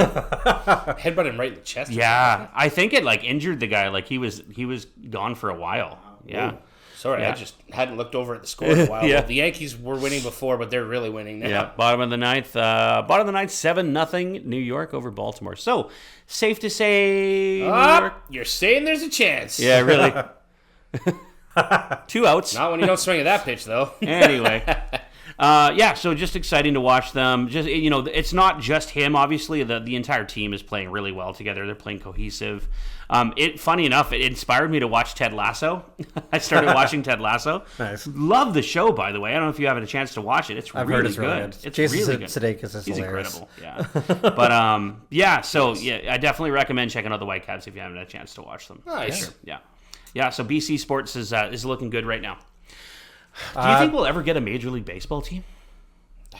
Headbutted him right in the chest. Yeah. I think it injured the guy. He was gone for for a while. Yeah. Ooh. Sorry, I just hadn't looked over at the score in a while. Yeah. Well, the Yankees were winning before, but they're really winning now. Yeah, bottom of the ninth, 7-0 New York over Baltimore. So, safe to say... New York... You're saying there's a chance. Yeah, really. 2 outs. Not when you don't swing at that pitch, though. Anyway. So just exciting to watch them. Just it's not just him. Obviously, the entire team is playing really well together. They're playing cohesive. Funny enough, it inspired me to watch Ted Lasso. I started watching Ted Lasso. Nice. Love the show, by the way. I don't know if you have a chance to watch it. I've heard it's good. Really good. It's Jason really good. Sudeikis is He's hilarious. Incredible. Yeah. But I definitely recommend checking out the Whitecaps if you haven't had a chance to watch them. Nice. Sure. Yeah. So BC Sports is looking good right now. Do you think we'll ever get a Major League Baseball team?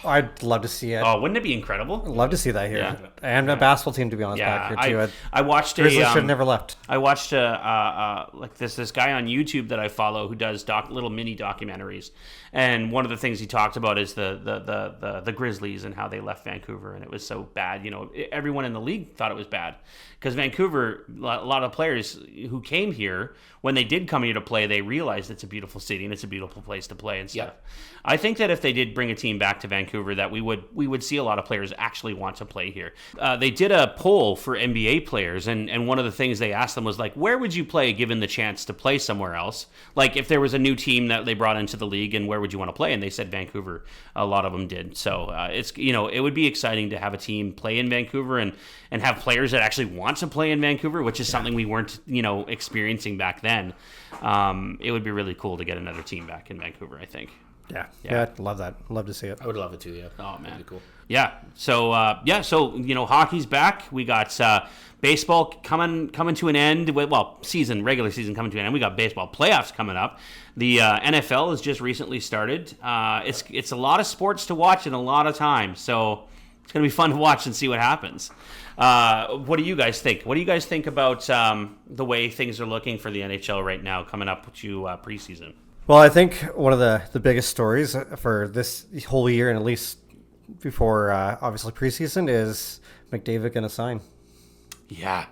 I'd love to see it. Oh, wouldn't it be incredible? I'd love to see that here. Yeah. And a basketball team, to be honest, Yeah, back here, too. I watched Grizzlies should have never left. I watched like this guy on YouTube that I follow who does little mini documentaries, and one of the things he talked about is the Grizzlies and how they left Vancouver, and it was so bad. You know, everyone in the league thought it was bad because Vancouver, a lot of players who came here, when they did come here to play, they realized it's a beautiful city and it's a beautiful place to play and stuff. Yeah. I think that if they did bring a team back to Vancouver, that we would see a lot of players actually want to play here. They did a poll for NBA players, and one of the things they asked them was like, where would you play given the chance to play somewhere else? Like if there was a new team that they brought into the league, and where would you want to play? And they said Vancouver. A lot of them did. So it's it would be exciting to have a team play in Vancouver and have players that actually want to play in Vancouver, which is something we weren't experiencing back then. It would be really cool to get another team back in Vancouver, I think. Yeah, Yeah. I'd love that. Love to see it. I would love it too. Yeah. Oh man, That'd be cool. Yeah. So hockey's back. We got baseball coming to an end. Well, regular season coming to an end. We got baseball playoffs coming up. The NFL has just recently started. It's a lot of sports to watch in a lot of time. So it's gonna be fun to watch and see what happens. What do you guys think? What do you guys think about the way things are looking for the NHL right now coming up to preseason? Well, I think one of the biggest stories for this whole year, and at least before obviously preseason, is McDavid going to sign? Yeah.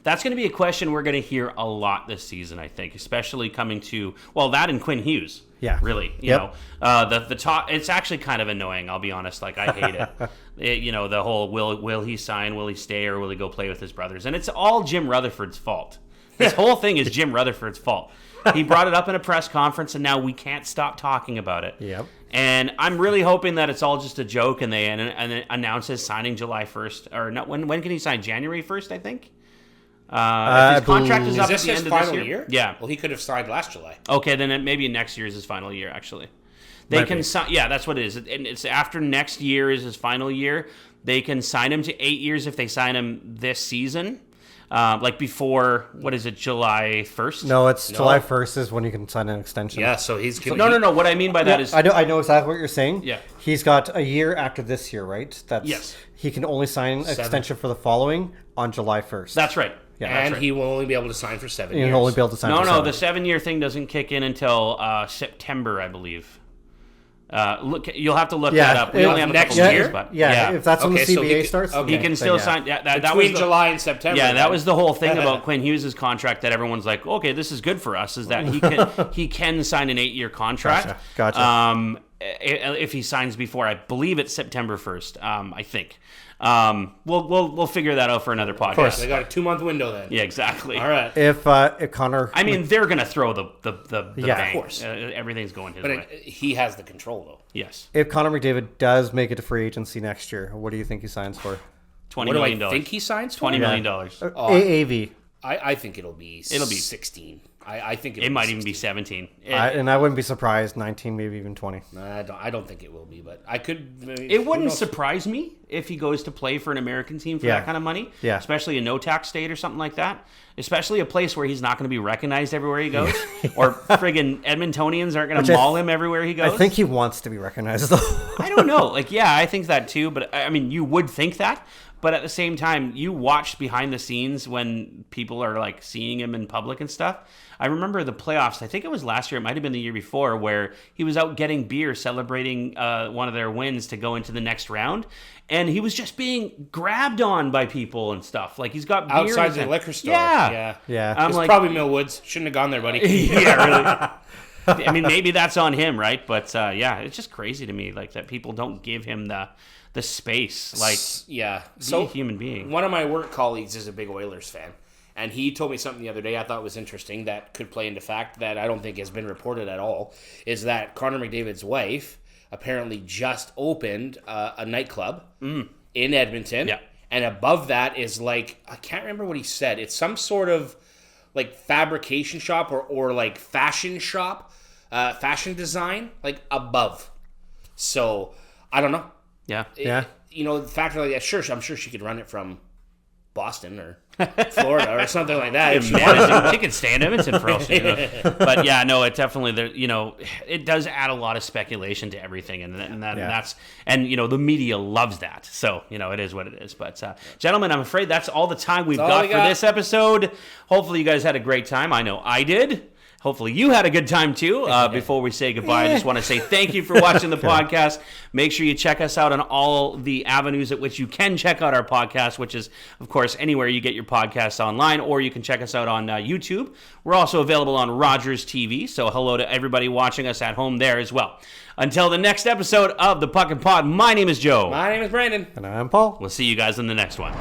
That's going to be a question we're going to hear a lot this season, I think, especially coming to, that and Quinn Hughes. Yeah. Really. You know, the talk, it's actually kind of annoying, I'll be honest. Like, I hate it. The whole, will he sign, will he stay, or will he go play with his brothers? And it's all Jim Rutherford's fault. This whole thing is Jim Rutherford's fault. He brought it up in a press conference, and now we can't stop talking about it. Yep. And I'm really hoping that it's all just a joke, and they announce his signing July 1st. Or not, when can he sign? January 1st, I think? If his contract is up at the end of this year? Yeah. Well, he could have signed last July. Okay, then maybe next year is his final year, actually. They can sign. Yeah, that's what it is. And it's after next year is his final year. They can sign him to 8 years if they sign him this season. Before, what is it, July 1st? No, July 1st is when you can sign an extension. Yeah, so he's giving... No. What I mean by that is... I know exactly what you're saying. Yeah. He's got a year after this year, right? Yes. He can only sign an extension for the following on July 1st. That's right. Yeah, and that's right. he will only be able to sign for 7 years. He'll only be able to sign for 7. The 7-year thing doesn't kick in until September, I believe. You'll have to look that up. We only have next a couple year? years, but if that's when the so CBA starts, he can still sign. That was July and September. Yeah, that was the whole thing about Quinn Hughes' contract that everyone's like, okay, this is good for us, is that he can sign an 8-year contract. Gotcha. If he signs before, I believe it's September 1st. I think. We'll figure that out for another podcast. Of course, they got a 2-month window then. Yeah, exactly. All right. If Connor, I mean, they're gonna throw the bank. Of course. Everything's going his But way. he has the control though. Yes. if Connor McDavid does make it to free agency next year, what do you think he signs for? $20 What do million. I think he signs for? $20 million. AAV. I think it'll be 16. I think It might even be 17. And I wouldn't be surprised 19, maybe even 20. I don't think it will be, but I could. It wouldn't surprise me if he goes to play for an American team for that kind of money. Yeah. Especially a no-tax state or something like that. Especially a place where he's not going to be recognized everywhere he goes. Or friggin' Edmontonians aren't going to maul him everywhere he goes. I think he wants to be recognized, though. I don't know. I think that too. But, I mean, you would think that. But at the same time, you watch behind the scenes when people are, like, seeing him in public and stuff. I remember the playoffs, I think it was last year, it might have been the year before, where he was out getting beer celebrating one of their wins to go into the next round. And he was just being grabbed on by people and stuff. Like, he's got beer outside the liquor store. Yeah. It's probably Millwoods. Shouldn't have gone there, buddy. Yeah, really. I mean, maybe that's on him, right? But, it's just crazy to me, like, that people don't give him the space, like, be a human being. One of my work colleagues is a big Oilers fan, and he told me something the other day I thought was interesting that could play into fact that I don't think has been reported at all, is that Connor McDavid's wife apparently just opened a nightclub in Edmonton, and above that is like, I can't remember what he said, it's some sort of like fabrication shop or like fashion shop, fashion design, like above. So, I don't know. Yeah. The fact like that, sure, I'm sure she could run it from Boston or Florida or something like that. He can stay in Edmonton for us, But yeah, no, it definitely, it does add a lot of speculation to everything, and that's the media loves that. So it is what it is. But gentlemen, I'm afraid that's all the time we've got for this episode. Hopefully, you guys had a great time. I know I did. Hopefully you had a good time too. Before we say goodbye, I just want to say thank you for watching the podcast. Make sure you check us out on all the avenues at which you can check out our podcast, which is, of course, anywhere you get your podcasts online, or you can check us out on YouTube. We're also available on Rogers TV, so hello to everybody watching us at home there as well. Until the next episode of the Pucknpod, my name is Joe. My name is Brandon. And I'm Paul. We'll see you guys in the next one.